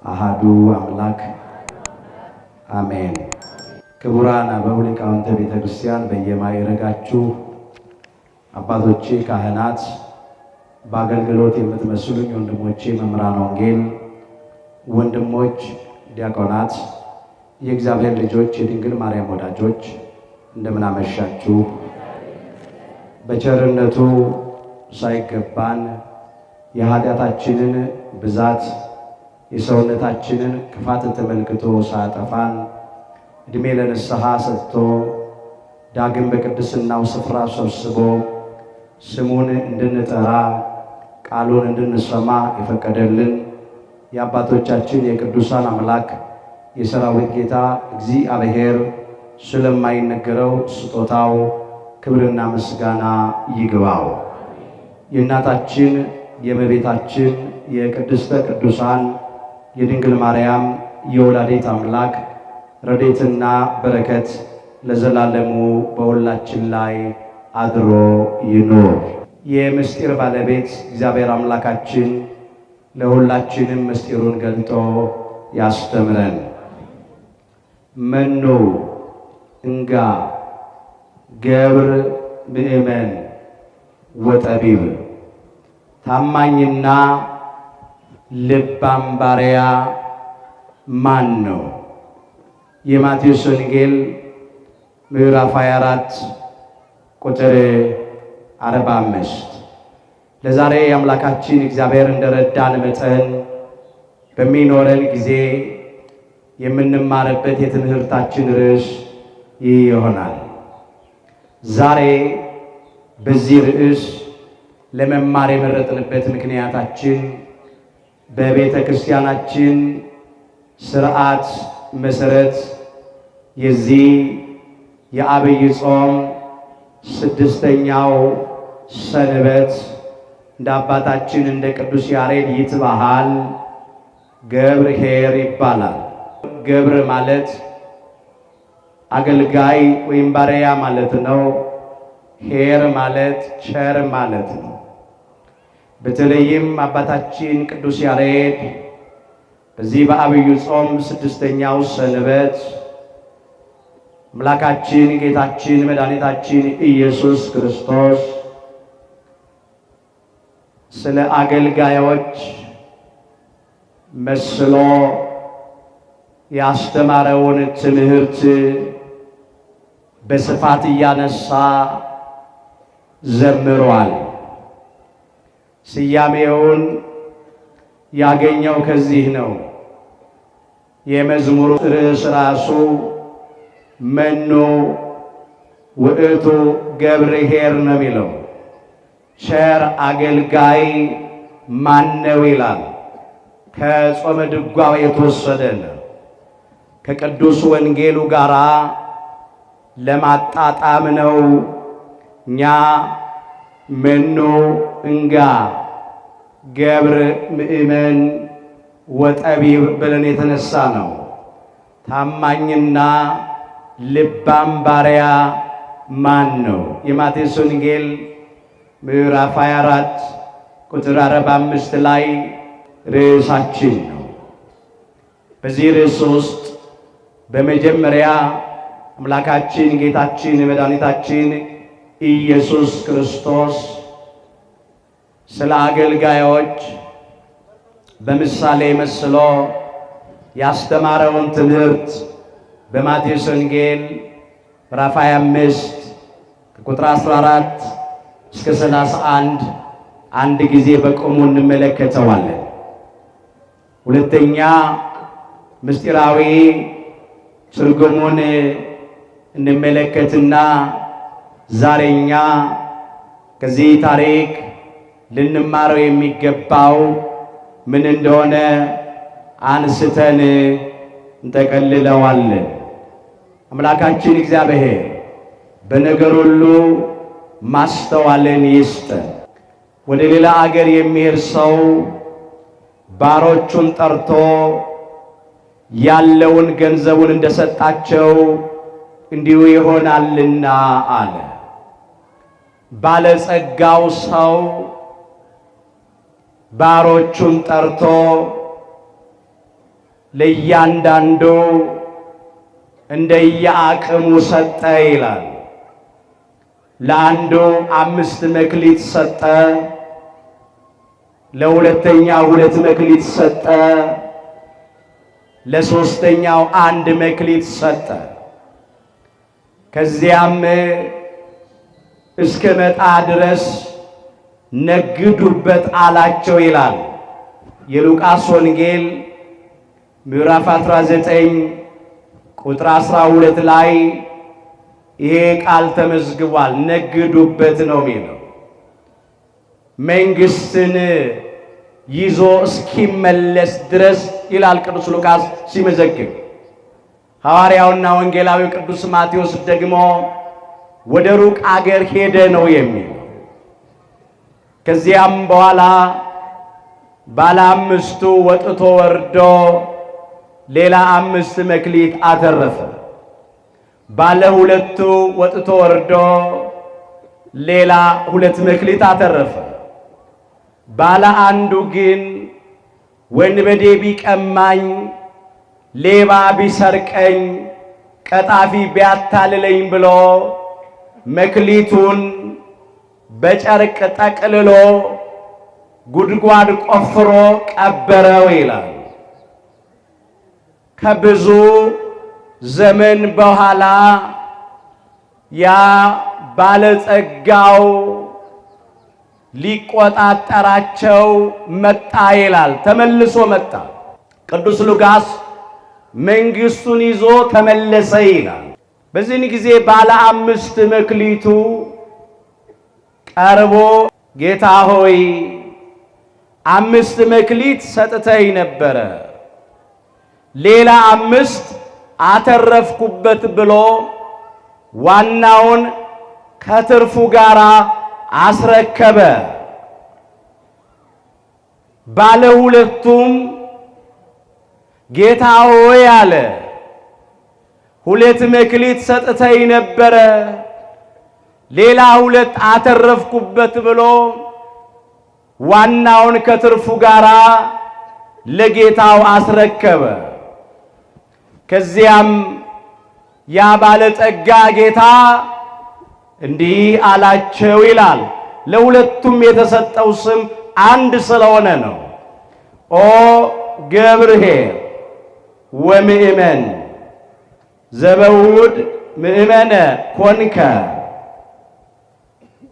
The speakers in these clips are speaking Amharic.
አሃዱ አምላክ አሜን። ክቡራን አበው ሊቃውንተ ቤተ ክርስቲያን በየማዕረጋችሁ አባቶቼ ካህናት፣ በአገልግሎት የምትመስሉኝ ወንድሞቼ መምህራን ወንጌል፣ ወንድሞች ዲያቆናት፣ የእግዚአብሔር ልጆች፣ የድንግል ማርያም ወዳጆች እንደምን አመሻችሁ። በቸርነቱ ሳይገባን የኃጢአታችንን ብዛት የሰውነታችንን ክፋት ተመልክቶ ሳያጠፋን ዕድሜ ለንስሐ ሰጥቶ ዳግም በቅድስናው ስፍራ ሰብስቦ ስሙን እንድንጠራ ቃሉን እንድንሰማ የፈቀደልን የአባቶቻችን የቅዱሳን አምላክ የሰራዊት ጌታ እግዚአብሔር ስለማይነገረው ስጦታው ክብርና ምስጋና ይግባው። የእናታችን የእመቤታችን የቅድስተ ቅዱሳን የድንግል ማርያም የወላዲት አምላክ ረድኤትና በረከት ለዘላለሙ በሁላችን ላይ አድሮ ይኑር። የምስጢር ባለቤት እግዚአብሔር አምላካችን ለሁላችንም ምስጢሩን ገልጦ ያስተምረን። መኑ እንጋ ገብር ምእመን ወጠቢብ፣ ታማኝና ልባም ባሪያ ማን ነው? የማቴዎስ ወንጌል ምዕራፍ 24 ቁጥር 45። ለዛሬ የአምላካችን እግዚአብሔር እንደረዳን መጠን በሚኖረን ጊዜ የምንማርበት የትምህርታችን ርዕስ ይህ ይሆናል። ዛሬ በዚህ ርዕስ ለመማር የመረጥንበት ምክንያታችን በቤተ ክርስቲያናችን ሥርዓት መሠረት የዚህ የዐቢይ ጾም 6ኛው ሰንበት እንደ አባታችን እንደ ቅዱስ ያሬድ ይትበሃል ገብር ኄር ይባላል። ገብር ማለት አገልጋይ ወይም ባሪያ ማለት ነው። ኄር ማለት ቸር ማለት ነው። በተለይም አባታችን ቅዱስ ያሬድ በዚህ በዐቢይ ጾም 6ኛው ሰንበት አምላካችን ጌታችን መድኃኒታችን ኢየሱስ ክርስቶስ ስለ አገልጋዮች መስሎ ያስተማረውን ትምህርት በስፋት እያነሳ ዘምሯል። ስያሜውን ያገኘው ከዚህ ነው። የመዝሙሩ ርዕስ ራሱ መኑ ውእቱ ገብር ኄር ነው የሚለው። ቸር አገልጋይ ማን ነው ይላል። ከጾመ ድጓው የተወሰደ ነው። ከቅዱስ ወንጌሉ ጋር ለማጣጣም ነው። እኛ መኑ እንጋ ገብር ምእመን ወጠቢብ ብለን የተነሳ ነው። ታማኝና ልባም ባሪያ ማን ነው? የማቴዎስ ወንጌል ምዕራፍ 24 ቁጥር 45 ላይ ርዕሳችን ነው። በዚህ ርዕስ ውስጥ በመጀመሪያ አምላካችን ጌታችን መድኃኒታችን ኢየሱስ ክርስቶስ ስለ አገልጋዮች በምሳሌ መስሎ ያስተማረውን ትምህርት በማቴዎስ ወንጌል ምዕራፍ 25 ቁጥር 14 እስከ 31 አንድ ጊዜ በቆሙ እንመለከተዋለን። ሁለተኛ ምስጢራዊ ትርጉሙን እንመለከትና ዛሬኛ ከዚህ ታሪክ ልንማረው የሚገባው ምን እንደሆነ አንስተን እንጠቀልለዋለን። አምላካችን እግዚአብሔር በነገር ሁሉ ማስተዋልን ይስጠን። ወደ ሌላ አገር የሚሄድ ሰው ባሮቹን ጠርቶ ያለውን ገንዘቡን እንደሰጣቸው እንዲሁ ይሆናልና አለ። ባለጸጋው ሰው ባሮቹን ጠርቶ ለእያንዳንዱ እንደየአቅሙ ሰጠ ይላል። ለአንዱ 5 መክሊት ሰጠ፣ ለሁለተኛው 2 መክሊት ሰጠ፣ ለሶስተኛው 1 መክሊት ሰጠ። ከዚያም እስከ መጣ ድረስ ነግዱበት አላቸው ይላል። የሉቃስ ወንጌል ምዕራፍ 19 ቁጥር 12 ላይ ይሄ ቃል ተመዝግቧል። ነግዱበት ነው የሚለው። መንግሥትን ይዞ እስኪመለስ ድረስ ይላል ቅዱስ ሉቃስ ሲመዘግብ። ሐዋርያውና ወንጌላዊው ቅዱስ ማቴዎስ ደግሞ ወደ ሩቅ አገር ሄደ ነው የሚለው። ከዚያም በኋላ ባለ 5ቱ ወጥቶ ወርዶ ሌላ 5 መክሊት አተረፈ። ባለ 2ቱ ወጥቶ ወርዶ ሌላ 2 መክሊት አተረፈ። ባለ 1ዱ ግን ወንበዴ ቢቀማኝ፣ ሌባ ቢሰርቀኝ፣ ቀጣፊ ቢያታልለኝ ብሎ መክሊቱን በጨርቅ ጠቅልሎ ጉድጓድ ቆፍሮ ቀበረው ይላል። ከብዙ ዘመን በኋላ ያ ባለጸጋው ሊቆጣጠራቸው መጣ ይላል። ተመልሶ መጣ። ቅዱስ ሉቃስ መንግሥቱን ይዞ ተመለሰ ይላል። በዚህን ጊዜ ባለ 5 መክሊቱ ቀርቦ ጌታ ሆይ 5 መክሊት ሰጥተኝ ነበረ፣ ሌላ 5 አተረፍኩበት ብሎ ዋናውን ከትርፉ ጋር አስረከበ። ባለ 2ቱም ጌታ ሆይ አለ 2 መክሊት ሰጥተኝ ነበረ፣ ሌላ 2 አተረፍኩበት ብሎ ዋናውን ከትርፉ ጋር ለጌታው አስረከበ። ከዚያም ያ ባለጸጋ ጌታ እንዲህ አላቸው ይላል። ለሁለቱም የተሰጠው ስም አንድ ስለሆነ ነው። ኦ ገብርኄር ወምእመን ዘበውድ ምእመነ ኮንከ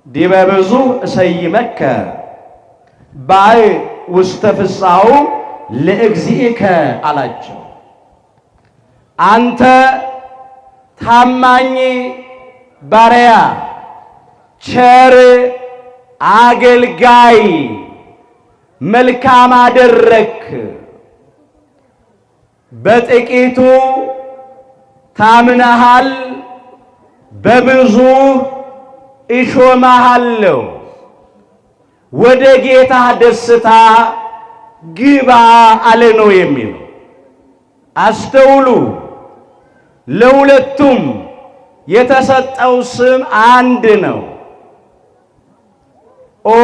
ዲበ ብዙ እሰይመከ ባይ ውስተ ፍስሐሁ ለእግዚእከ አላቸው። አንተ ታማኝ ባሪያ፣ ቸር አገልጋይ፣ መልካም አደረክ። በጥቂቱ ታምነሃል፣ በብዙ እሾምሃለሁ። ወደ ጌታ ደስታ ግባ አለ ነው የሚለው። አስተውሉ። ለሁለቱም የተሰጠው ስም አንድ ነው። ኦ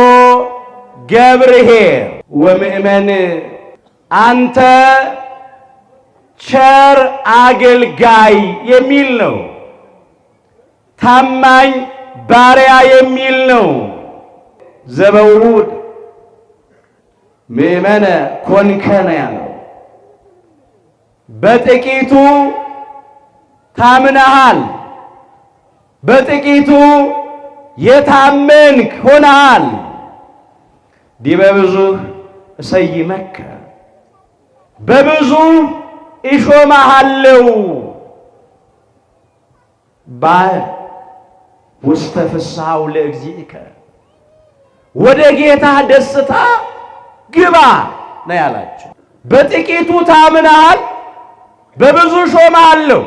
ገብርኄር ወምእመን፣ አንተ ቸር አገልጋይ የሚል ነው። ታማኝ ባሪያ የሚል ነው። ዘበውድ ምእመነ ኮንከ ነው ያለው። በጥቂቱ ታምነሃል፣ በጥቂቱ የታመንክ ሆነሃል። ዲበ ብዙ እሰይመከ፣ በብዙ እሾምሃለሁ። ባይ ውስተ ፍስሐሁ ለእግዚእከ፣ ወደ ጌታ ደስታ ግባ ነው ያላቸው። በጥቂቱ ታምነሃል፣ በብዙ እሾምሃለሁ።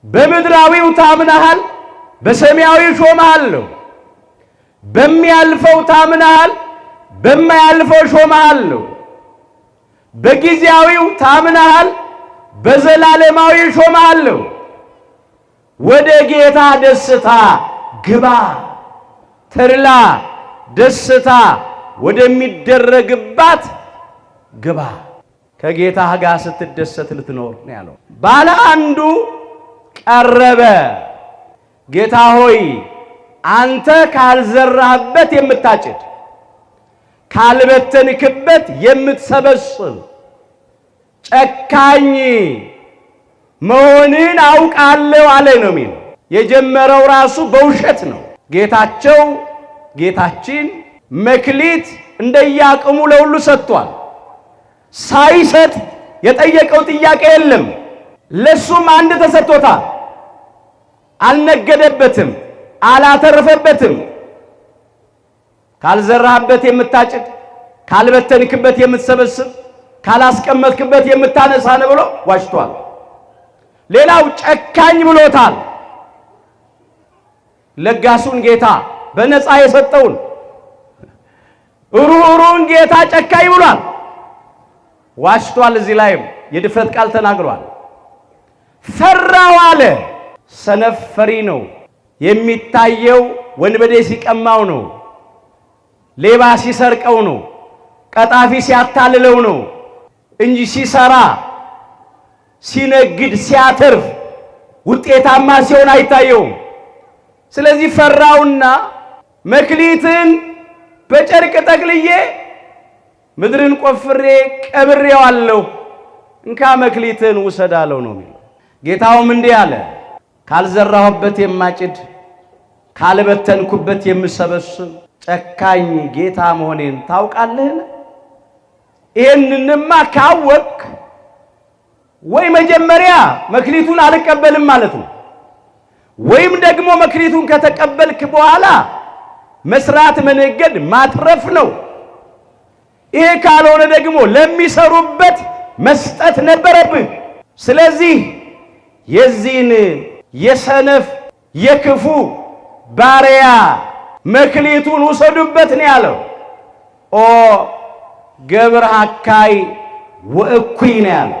በምድራዊው ታምነሃል፣ በሰማያዊ እሾምሃለሁ። በሚያልፈው ታምነሃል፣ በማያልፈው እሾምሃለሁ። በጊዜያዊው ታምነሃል፣ በዘላለማዊ እሾምሃለሁ። ወደ ጌታ ደስታ ግባ። ተድላ ደስታ ወደሚደረግባት ግባ። ከጌታህ ጋር ስትደሰት ልትኖር ነው ያለው። ባለ አንዱ ቀረበ። ጌታ ሆይ አንተ ካልዘራህበት የምታጭድ ካልበተንክበት የምትሰበስብ ጨካኝ መሆንን አውቃለሁ አለ ነው የሚለው። የጀመረው ራሱ በውሸት ነው። ጌታችን መክሊት እንደያቅሙ ለሁሉ ሰጥቷል። ሳይሰጥ የጠየቀው ጥያቄ የለም። ለሱም አንድ ተሰጥቶታል። አልነገደበትም፣ አላተረፈበትም። ካልዘራህበት የምታጭድ ካልበተንክበት የምትሰበስብ ካላስቀመጥክበት የምታነሳ ነው ብሎ ዋሽቷል። ሌላው ጨካኝ ብሎታል። ለጋሱን ጌታ በነፃ የሰጠውን ሩሩን ጌታ ጨካኝ ብሏል። ዋሽቷል። እዚህ ላይም የድፍረት ቃል ተናግሯል። ፈራው አለ። ሰነፍ ፈሪ ነው። የሚታየው ወንበዴ ሲቀማው ነው፣ ሌባ ሲሰርቀው ነው፣ ቀጣፊ ሲያታልለው ነው እንጂ ሲሰራ ሲነግድ ሲያተርፍ ውጤታማ ሲሆን አይታየውም። ስለዚህ ፈራውና መክሊትን በጨርቅ ጠቅልዬ ምድርን ቆፍሬ ቀብሬዋለሁ፣ እንካ መክሊትን ውሰዳለው ነው የሚለው። ጌታውም እንዲህ አለ፣ ካልዘራሁበት የማጭድ ካልበተንኩበት የምሰበስብ ጨካኝ ጌታ መሆኔን ታውቃለህን? ይህንንማ ካወቅ ወይ መጀመሪያ መክሊቱን አልቀበልም ማለት ነው፣ ወይም ደግሞ መክሊቱን ከተቀበልክ በኋላ መስራት፣ መነገድ፣ ማትረፍ ነው። ይሄ ካልሆነ ደግሞ ለሚሰሩበት መስጠት ነበረብህ። ስለዚህ የዚህን የሰነፍ የክፉ ባሪያ መክሊቱን ውሰዱበት ነው ያለው። ኦ ገብር ሐካይ ወእኩይ ነው ያለው።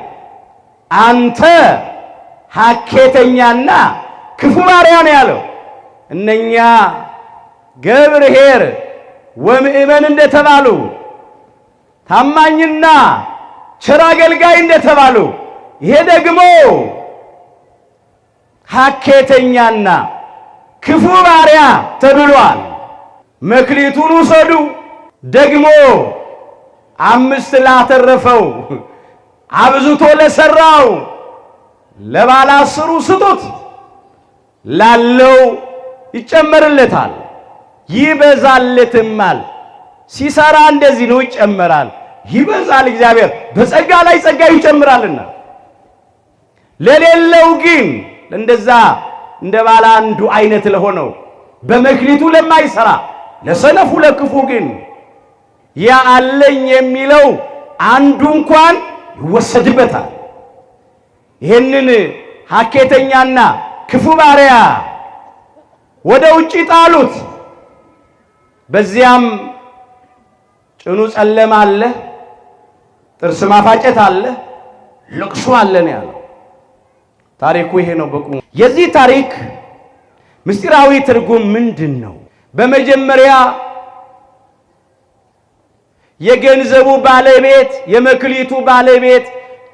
አንተ ሐኬተኛና ክፉ ባሪያ ነው ያለው። እነኛ ገብር ኄር ወምእመን እንደተባሉ ታማኝና ቸር አገልጋይ እንደተባሉ ይሄ ደግሞ ሐኬተኛና ክፉ ባሪያ ተብሏል። መክሊቱን ውሰዱ፣ ደግሞ 5 ላተረፈው አብዝቶ ለሰራው ለባለ 10 ስጡት፣ ላለው ይጨመርለታል ይበዛለትማል። ሲሰራ እንደዚህ ነው፣ ይጨመራል፣ ይበዛል። እግዚአብሔር በጸጋ ላይ ጸጋ ይጨምራልና። ለሌለው ግን እንደዛ እንደ ባለ አንዱ አይነት ለሆነው በመክሊቱ ለማይሰራ ለሰነፉ ለክፉ ግን ያ አለኝ የሚለው አንዱ እንኳን ይወሰድበታል። ይህንን ሐኬተኛና ክፉ ባሪያ ወደ ውጪ ጣሉት። በዚያም ጭኑ ጨለማ አለ፣ ጥርስ ማፋጨት አለ፣ ልቅሶ አለ ነው ያለው። ታሪኩ ይሄ ነው በቁሙ። የዚህ ታሪክ ምስጢራዊ ትርጉም ምንድን ነው? በመጀመሪያ የገንዘቡ ባለቤት የመክሊቱ ባለቤት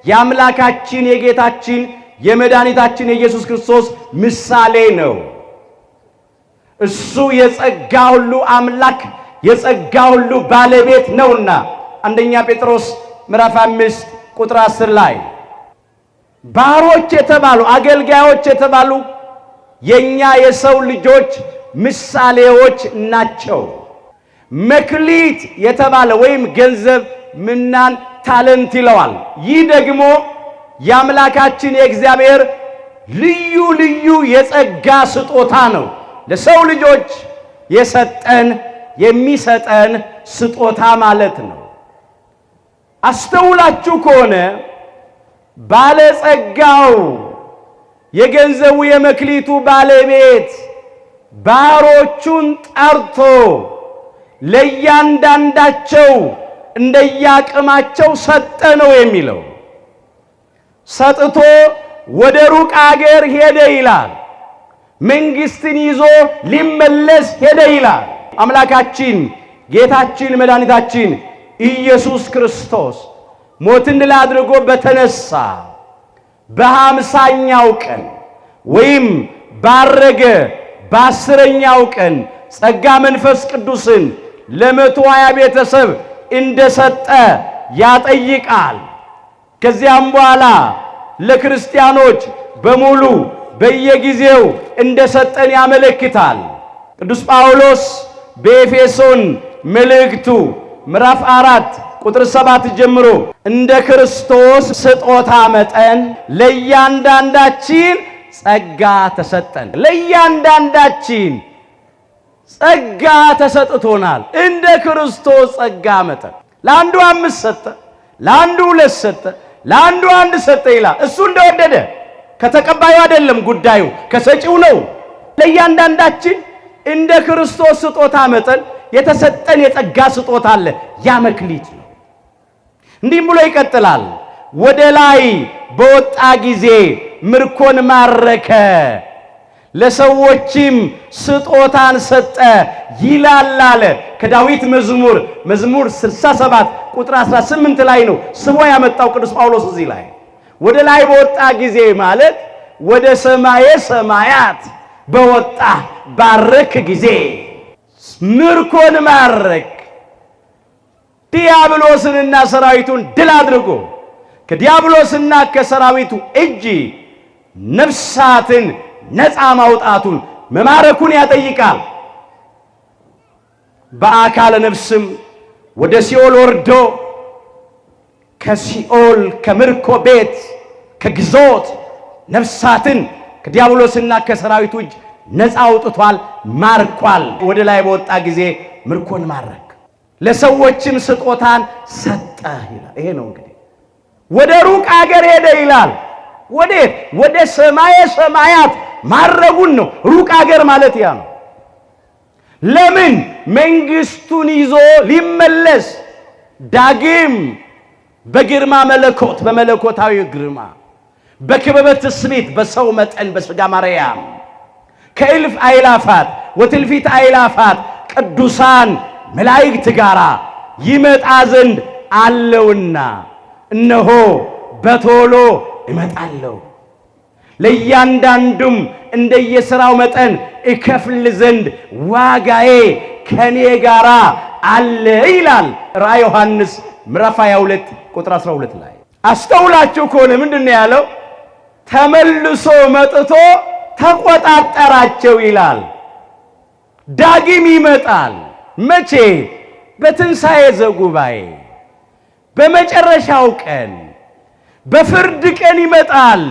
የአምላካችን የጌታችን የመድኃኒታችን የኢየሱስ ክርስቶስ ምሳሌ ነው። እሱ የጸጋ ሁሉ አምላክ የጸጋ ሁሉ ባለቤት ነውና አንደኛ ጴጥሮስ ምዕራፍ 5 ቁጥር 10 ላይ ባሮች የተባሉ አገልጋዮች የተባሉ የኛ የሰው ልጆች ምሳሌዎች ናቸው። መክሊት የተባለ ወይም ገንዘብ ምናን ታለንት ይለዋል። ይህ ደግሞ የአምላካችን የእግዚአብሔር ልዩ ልዩ የጸጋ ስጦታ ነው። ለሰው ልጆች የሰጠን የሚሰጠን ስጦታ ማለት ነው። አስተውላችሁ ከሆነ ባለጸጋው የገንዘቡ የመክሊቱ ባለቤት ባሮቹን ጠርቶ ለእያንዳንዳቸው እንደያቅማቸው ሰጠ ነው የሚለው። ሰጥቶ ወደ ሩቅ አገር ሄደ ይላል። መንግስትን ይዞ ሊመለስ ሄደ ይላል። አምላካችን ጌታችን መድኃኒታችን ኢየሱስ ክርስቶስ ሞትን ድል አድርጎ በተነሳ በ50ኛው ቀን ወይም ባረገ በ10ኛው ቀን ጸጋ መንፈስ ቅዱስን ለ120 ቤተሰብ እንደሰጠ ያጠይቃል። ከዚያም በኋላ ለክርስቲያኖች በሙሉ በየጊዜው እንደሰጠን ያመለክታል። ቅዱስ ጳውሎስ በኤፌሶን መልእክቱ ምዕራፍ 4 ቁጥር 7 ጀምሮ እንደ ክርስቶስ ስጦታ መጠን ለእያንዳንዳችን ጸጋ ተሰጠን። ለእያንዳንዳችን ጸጋ ተሰጥቶናል። እንደ ክርስቶስ ጸጋ መጠን ለአንዱ 5 ሰጠ፣ ለአንዱ 2 ሰጠ፣ ለአንዱ 1 ሰጠ ይላል። እሱ እንደወደደ ከተቀባዩ አይደለም ጉዳዩ፣ ከሰጪው ነው። ለእያንዳንዳችን እንደ ክርስቶስ ስጦታ መጠን የተሰጠን የጸጋ ስጦታ አለ። ያ መክሊት ነው። እንዲህም ብሎ ይቀጥላል። ወደ ላይ በወጣ ጊዜ ምርኮን ማረከ፣ ለሰዎችም ስጦታን ሰጠ ይላል አለ። ከዳዊት መዝሙር 67 ቁጥር 18 ላይ ነው ስቦ ያመጣው ቅዱስ ጳውሎስ። እዚህ ላይ ወደ ላይ በወጣ ጊዜ ማለት ወደ ሰማየ ሰማያት በወጣ ባረክ ጊዜ ምርኮን ማረክ፣ ዲያብሎስንና ሰራዊቱን ድል አድርጎ ከዲያብሎስና ከሰራዊቱ እጅ ነፍሳትን ነፃ ማውጣቱን መማረኩን ያጠይቃል። በአካለ ነፍስም ወደ ሲኦል ወርዶ ከሲኦል ከምርኮ ቤት ከግዞት ነፍሳትን ከዲያብሎስና ከሰራዊቱ እጅ ነፃ አውጥቷል፣ ማርኳል። ወደ ላይ በወጣ ጊዜ ምርኮን ማረክ፣ ለሰዎችም ስጦታን ሰጠ ይላል። ይሄ ነው እንግዲህ ወደ ሩቅ አገር ሄደ ይላል። ወዴት? ወደ ሰማየ ሰማያት ማረጉን ነው። ሩቅ አገር ማለት ያ ነው። ለምን? መንግስቱን ይዞ ሊመለስ ዳግም በግርማ መለኮት በመለኮታዊ ግርማ በክበበ ትስብእት በሰው መጠን በሥጋ ማርያም ከእልፍ አእላፋት ወትልፊት አእላፋት ቅዱሳን መላእክት ጋራ ይመጣ ዘንድ አለውና እነሆ በቶሎ እመጣለሁ፣ ለእያንዳንዱም እንደየሥራው መጠን እከፍል ዘንድ ዋጋዬ ከኔ ጋራ አለ ይላል ራዕየ ዮሐንስ ምዕራፍ 22 ቁጥር 12 ላይ። አስተውላችሁ ከሆነ ምንድነው ያለው? ተመልሶ መጥቶ ተቆጣጠራቸው ይላል። ዳግም ይመጣል። መቼ? በትንሣኤ ዘጉባኤ በመጨረሻው ቀን በፍርድ ቀን ይመጣል።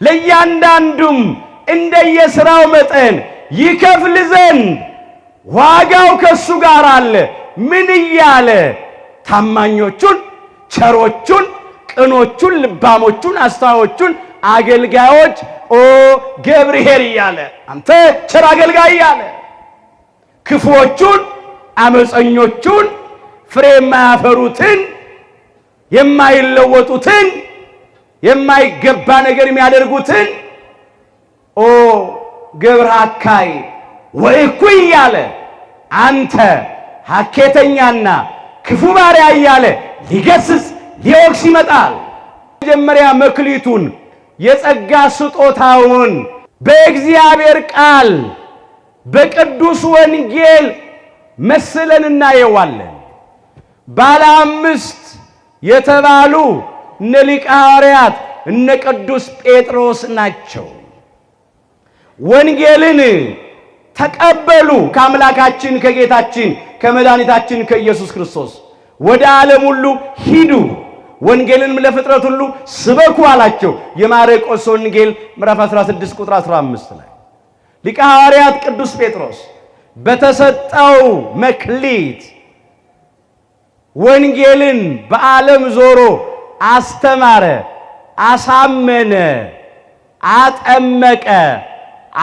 ለእያንዳንዱም እንደየሥራው መጠን ይከፍል ዘንድ ዋጋው ከሱ ጋር አለ። ምን እያለ? ታማኞቹን፣ ቸሮቹን፣ ቅኖቹን፣ ልባሞቹን፣ አስተዋዮቹን አገልጋዮች ኦ ገብርኄር እያለ አንተ ቸር አገልጋይ እያለ ክፉዎቹን፣ አመፀኞቹን፣ ፍሬ የማያፈሩትን፣ የማይለወጡትን፣ የማይገባ ነገር የሚያደርጉትን ኦ ገብረ ሐካይ ወእኩይ እያለ አንተ ሐኬተኛና ክፉ ባሪያ እያለ ሊገስጽ ሊወቅስ ይመጣል። መጀመሪያ መክሊቱን የጸጋ ስጦታውን በእግዚአብሔር ቃል በቅዱስ ወንጌል መስለን እናየዋለን። ባለ 5 የተባሉ እነ ሊቀ ሐዋርያት እነ ቅዱስ ጴጥሮስ ናቸው። ወንጌልን ተቀበሉ ከአምላካችን ከጌታችን ከመድኃኒታችን ከኢየሱስ ክርስቶስ። ወደ ዓለም ሁሉ ሂዱ ወንጌልን ለፍጥረት ሁሉ ስበኩ አላቸው። የማርቆስ ወንጌል ምዕራፍ 16 ቁጥር 15 ላይ ሊቀ ሐዋርያት ቅዱስ ጴጥሮስ በተሰጠው መክሊት ወንጌልን በዓለም ዞሮ አስተማረ፣ አሳመነ፣ አጠመቀ፣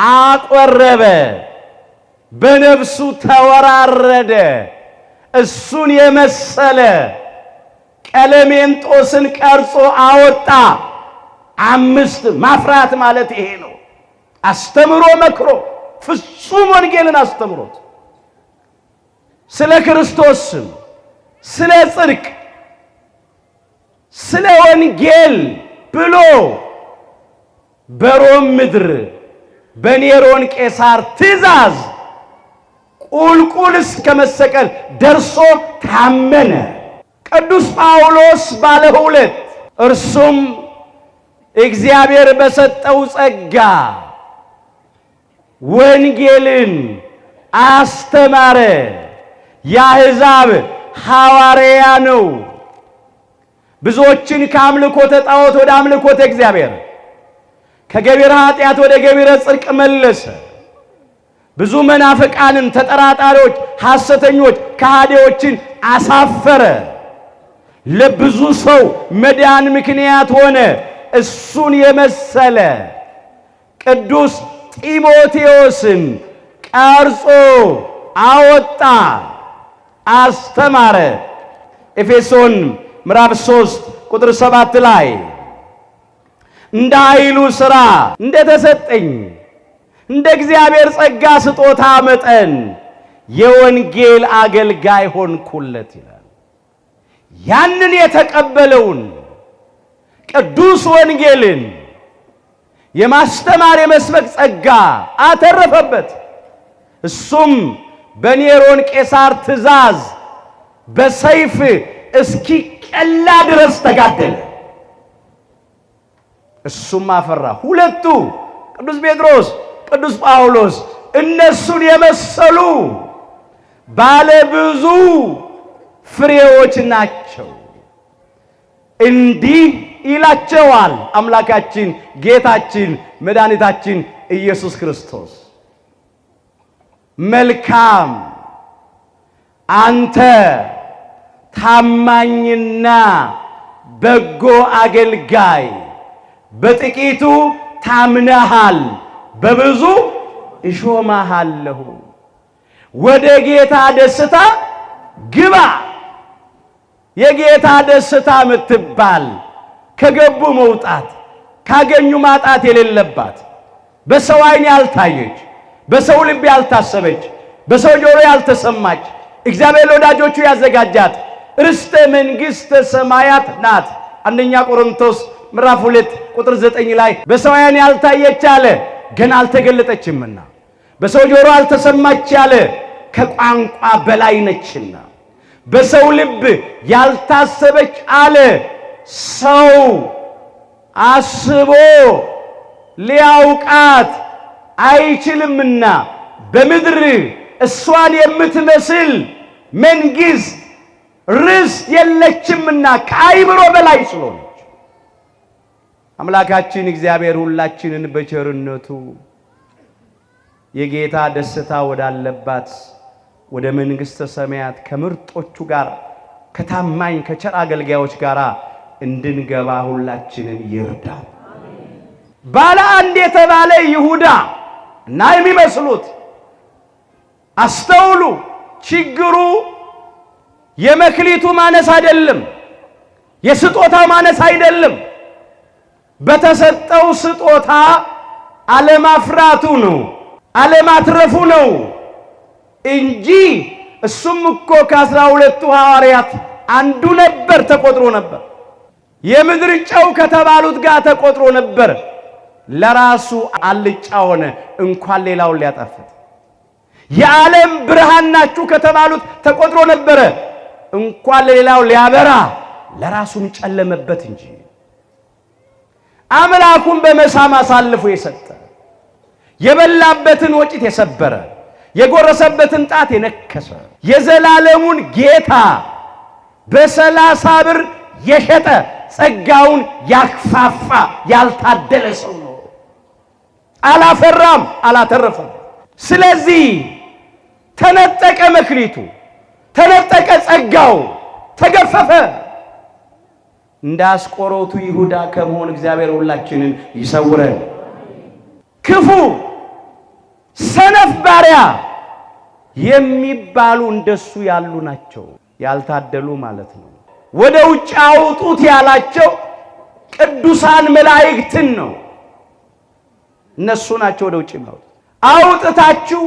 አቆረበ፣ በነፍሱ ተወራረደ። እሱን የመሰለ ቀለሜንጦስን ቀርጾ አወጣ። 5 ማፍራት ማለት ይሄ ነው። አስተምሮ መክሮ ፍጹም ወንጌልን አስተምሮት ስለ ክርስቶስ ስም፣ ስለ ጽድቅ፣ ስለ ወንጌል ብሎ በሮም ምድር በኔሮን ቄሳር ትእዛዝ ቁልቁል እስከ መሰቀል ደርሶ ታመነ። ቅዱስ ጳውሎስ ባለ ሁለት እርሱም እግዚአብሔር በሰጠው ጸጋ ወንጌልን አስተማረ። የአሕዛብ ሐዋርያ ነው። ብዙዎችን ከአምልኮተ ጣዖት ወደ አምልኮተ እግዚአብሔር፣ ከገቢረ ኃጢአት ወደ ገቢረ ጽድቅ መለሰ። ብዙ መናፍቃንን፣ ተጠራጣሪዎች፣ ሐሰተኞች፣ ከሃዲዎችን አሳፈረ። ለብዙ ሰው መዳን ምክንያት ሆነ። እሱን የመሰለ ቅዱስ ጢሞቴዎስን ቀርጾ አወጣ፣ አስተማረ። ኤፌሶን ምዕራፍ 3 ቁጥር 7 ላይ እንደ ኃይሉ ሥራ እንደተሰጠኝ እንደ እግዚአብሔር ጸጋ ስጦታ መጠን የወንጌል አገልጋይ ሆንኩለት ይላል። ያንን የተቀበለውን ቅዱስ ወንጌልን የማስተማር የመስበክ ጸጋ አተረፈበት። እሱም በኔሮን ቄሳር ትእዛዝ በሰይፍ እስኪቀላ ድረስ ተጋደለ። እሱም አፈራ። ሁለቱ ቅዱስ ጴጥሮስ፣ ቅዱስ ጳውሎስ እነሱን የመሰሉ ባለ ብዙ ፍሬዎች ናቸው። እንዲህ ይላቸዋል አምላካችን ጌታችን መድኃኒታችን ኢየሱስ ክርስቶስ፣ መልካም አንተ ታማኝና በጎ አገልጋይ፣ በጥቂቱ ታምነሃል፣ በብዙ እሾምሃለሁ፣ ወደ ጌታ ደስታ ግባ። የጌታ ደስታ ምትባል ከገቡ መውጣት ካገኙ ማጣት የሌለባት፣ በሰው ዓይን ያልታየች፣ በሰው ልብ ያልታሰበች፣ በሰው ጆሮ ያልተሰማች፣ እግዚአብሔር ለወዳጆቹ ያዘጋጃት ርስተ መንግሥተ ሰማያት ናት። አንደኛ ቆሮንቶስ ምዕራፍ 2 ቁጥር 9 ላይ በሰው ዓይን ያልታየች አለ፣ ገና አልተገለጠችምና፣ በሰው ጆሮ አልተሰማች አለ፣ ከቋንቋ በላይ ነችና፣ በሰው ልብ ያልታሰበች አለ፣ ሰው አስቦ ሊያውቃት አይችልምና፣ በምድር እሷን የምትመስል መንግሥት ርስት የለችምና ከአይምሮ በላይ ስለሆነች አምላካችን እግዚአብሔር ሁላችንን በቸርነቱ የጌታ ደስታ ወዳለባት ወደ መንግሥተ ሰማያት ከምርጦቹ ጋር ከታማኝ ከቸር አገልጋዮች ጋር እንድንገባ ሁላችንን ይርዳል። ባለ አንድ የተባለ ይሁዳ እና የሚመስሉት አስተውሉ። ችግሩ የመክሊቱ ማነስ አይደለም፣ የስጦታ ማነስ አይደለም። በተሰጠው ስጦታ አለማፍራቱ ነው፣ አለማትረፉ ነው እንጂ እሱም እኮ ከ12ቱ ሐዋርያት አንዱ ነበር፣ ተቆጥሮ ነበር። የምድር ጨው ከተባሉት ጋር ተቆጥሮ ነበር። ለራሱ አልጫ ሆነ፣ እንኳን ሌላውን ሊያጣፍጥ። የዓለም ብርሃን ናችሁ ከተባሉት ተቆጥሮ ነበረ፣ እንኳን ሌላው ሊያበራ ለራሱም ጨለመበት እንጂ። አምላኩን በመሳም አሳልፎ የሰጠ፣ የበላበትን ወጭት የሰበረ፣ የጎረሰበትን ጣት የነከሰ፣ የዘላለሙን ጌታ በ30 ብር የሸጠ፣ ጸጋውን ያክፋፋ ያልታደለ ሰው ነው። አላፈራም፣ አላተረፈም። ስለዚህ ተነጠቀ መክሊቱ፣ ተነጠቀ ጸጋው፣ ተገፈፈ። እንደ አስቆሮቱ ይሁዳ ከመሆን እግዚአብሔር ሁላችንን ይሰውረን። ክፉ ሰነፍ ባሪያ የሚባሉ እንደሱ ያሉ ናቸው፣ ያልታደሉ ማለት ነው። ወደ ውጭ አውጡት ያላቸው ቅዱሳን መላእክትን ነው። እነሱ ናቸው ወደ ውጭ ነው። አውጥታችሁ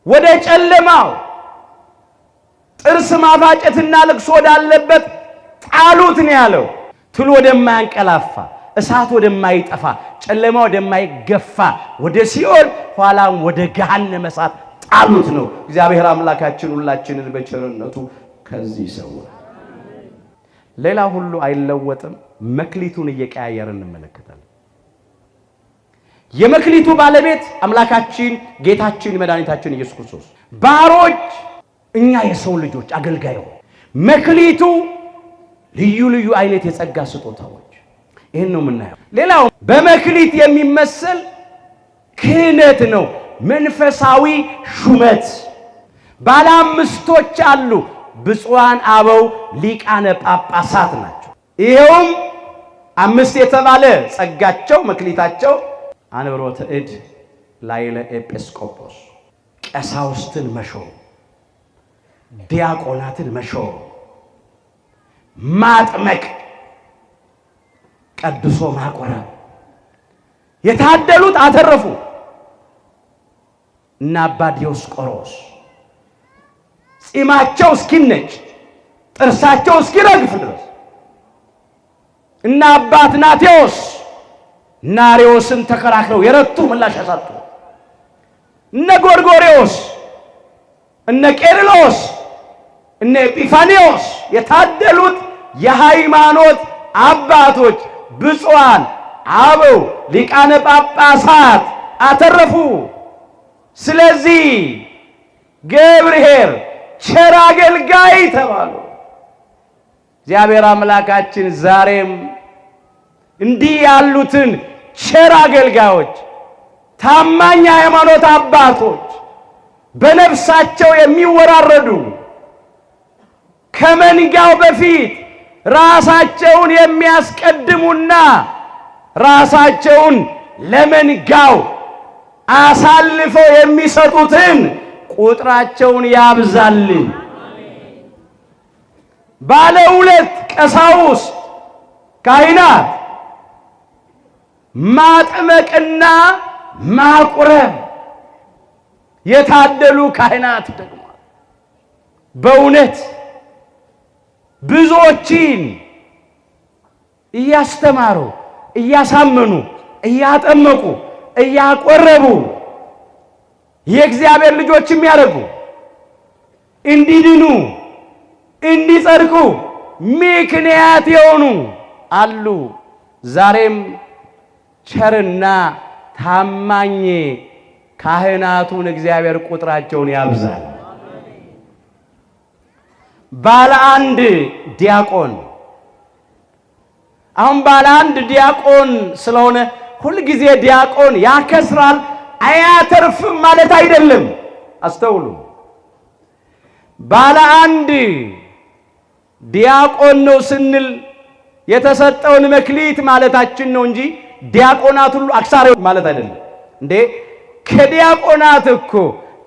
ወደ ጨለማው ጥርስ ማፋጨትና ልቅሶ ወዳለበት ጣሉት ነው ያለው። ትል ወደማያንቀላፋ እሳት ወደማይጠፋ ጨለማ ወደማይገፋ ወደ ሲኦል ኋላም ወደ ገሃነመ እሳት ጣሉት ነው። እግዚአብሔር አምላካችን ሁላችንን በቸርነቱ ከዚህ ይሰውራል። ሌላ ሁሉ አይለወጥም። መክሊቱን እየቀያየርን እንመለከታለን። የመክሊቱ ባለቤት አምላካችን ጌታችን መድኃኒታችን ኢየሱስ ክርስቶስ፣ ባሮች እኛ የሰው ልጆች አገልጋዮች፣ መክሊቱ ልዩ ልዩ አይነት የጸጋ ስጦታዎች። ይሄን ነው የምናየው። ሌላው በመክሊት የሚመሰል ክህነት ነው፣ መንፈሳዊ ሹመት። ባለ አምስቶች አሉ፣ ብፁዓን አበው ሊቃነ ጳጳሳት ናቸው። ይሄውም አምስት የተባለ ጸጋቸው መክሊታቸው አንብሮተ እድ ላይለ ኤጲስቆጶስ፣ ቀሳውስትን መሾም፣ ዲያቆናትን መሾም፣ ማጥመቅ፣ ቀድሶ ማቆረብ። የታደሉት አተረፉ። እና አባ ዲዮስቆሮስ ጺማቸው እስኪነጭ ጥርሳቸው እስኪረግፍ ድረስ እና አባ አትናቴዎስ ናሪዎስን ተከራክረው የረቱ ምላሽ ያሳጡ፣ እነ ጎርጎርዮስ፣ እነ ቄርሎስ፣ እነ ኤጲፋኒዮስ የታደሉት የሃይማኖት አባቶች ብፁዓን አበው ሊቃነ ጳጳሳት አተረፉ። ስለዚህ ገብርኄር ቸር አገልጋይ ተባሉ። እግዚአብሔር አምላካችን ዛሬም እንዲህ ያሉትን ቸር አገልጋዮች፣ ታማኝ ሃይማኖት አባቶች፣ በነፍሳቸው የሚወራረዱ ከመንጋው በፊት ራሳቸውን የሚያስቀድሙና ራሳቸውን ለመንጋው አሳልፈው የሚሰጡትን ቁጥራቸውን ያብዛልን። ባለ ሁለት ቀሳውስት ካህናት ማጥመቅና ማቁረብ የታደሉ ካህናት ደግሞ በእውነት ብዙዎችን እያስተማሩ እያሳመኑ እያጠመቁ እያቆረቡ የእግዚአብሔር ልጆች የሚያደርጉ እንዲድኑ እንዲጸድቁ ምክንያት የሆኑ አሉ። ዛሬም ቸርና ታማኝ ካህናቱን እግዚአብሔር ቁጥራቸውን ያብዛል። ባለ አንድ ዲያቆን አሁን ባለ አንድ ዲያቆን ስለሆነ ሁሉ ጊዜ ዲያቆን ያከስራል አያተርፍም ማለት አይደለም። አስተውሉ። ባለ አንድ ዲያቆን ነው ስንል የተሰጠውን መክሊት ማለታችን ነው እንጂ ዲያቆናት ሁሉ አክሳሪዎች ማለት አይደለም። እንዴ ከዲያቆናት እኮ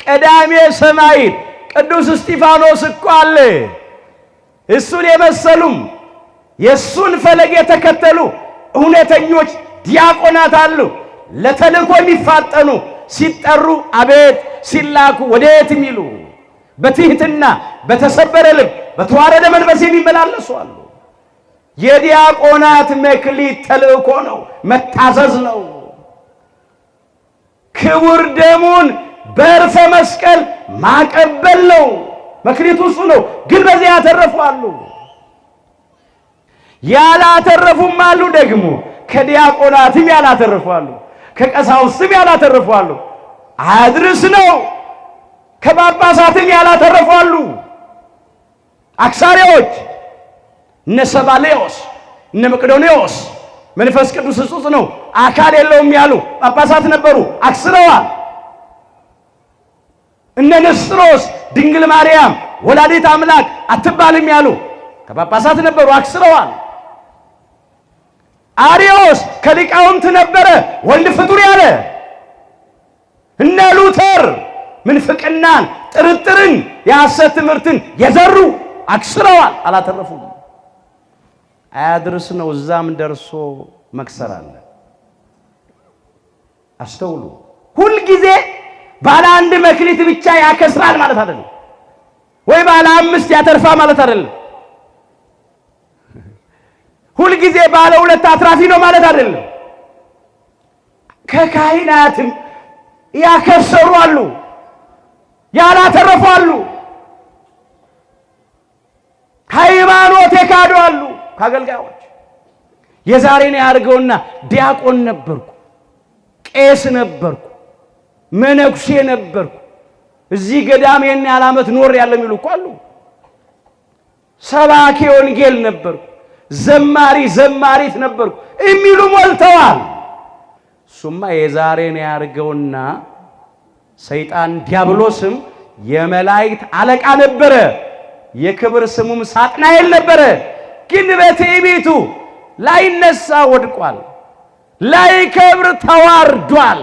ቀዳሜ ሰማዕት ቅዱስ እስጢፋኖስ እኮ አለ። እሱን የመሰሉም የሱን ፈለግ የተከተሉ እውነተኞች ዲያቆናት አሉ። ለተልእኮ የሚፋጠኑ ሲጠሩ አቤት ሲላኩ ወዴት የሚሉ በትህትና በተሰበረ ልብ በተዋረደ መንፈስ የሚመላለሱ አሉ። የዲያቆናት መክሊት ተልእኮ ነው፣ መታዘዝ ነው። ክቡር ደሙን በዕርፈ መስቀል ማቀበል ነው። መክሊቱ እሱ ነው። ግን በዚህ ያተረፉ አሉ፣ ያላተረፉም አሉ። ደግሞ ከዲያቆናትም ያላተረፉ አሉ፣ ከቀሳውስትም ያላተረፉ አሉ። አድርስ ነው። ከጳጳሳትም ያላተረፉ አሉ። አክሳሪዎች እነ ሰባሌዎስ እነ መቅዶንዮስ መንፈስ ቅዱስ እጹጽ ነው አካል የለውም ያሉ ጳጳሳት ነበሩ፣ አክስረዋል። እነ ንስጥሮስ ድንግል ማርያም ወላዲት አምላክ አትባልም ያሉ ከጳጳሳት ነበሩ፣ አክስረዋል። አሪዮስ ከሊቃውንት ነበረ፣ ወልድ ፍጡር ያለ። እነ ሉተር ምንፍቅናን፣ ጥርጥርን፣ የሐሰት ትምህርትን የዘሩ አክስረዋል፣ አላተረፉም። አያድርስ ነው። እዛም ደርሶ መክሰር አለ። አስተውሉ። ሁል ጊዜ ባለ አንድ መክሊት ብቻ ያከስራል ማለት አይደለም፣ ወይ ባለ አምስት ያተርፋ ማለት አይደለም። ሁል ጊዜ ባለ ሁለት አትራፊ ነው ማለት አይደለም። ከካህናትም ያከሰሩ አሉ፣ ያላተረፉ አሉ፣ ሃይማኖት የካዱ አሉ። ከአገልጋዮች የዛሬን ያርገውና ዲያቆን ነበርኩ፣ ቄስ ነበርኩ፣ መነኩሴ ነበርኩ፣ እዚህ ገዳም የኔ ዓመት ኖር ያለ የሚሉ እኮ አሉ። ሰባኪ ወንጌል ነበርኩ፣ ዘማሪት ነበርኩ የሚሉ ሞልተዋል። እሱማ የዛሬን ያርገውና ሰይጣን ዲያብሎስም የመላእክት አለቃ ነበረ። የክብር ስሙም ሳጥናኤል ነበረ። ግን በትዕቢቱ ላይነሳ ወድቋል፣ ላይከብር ተዋርዷል።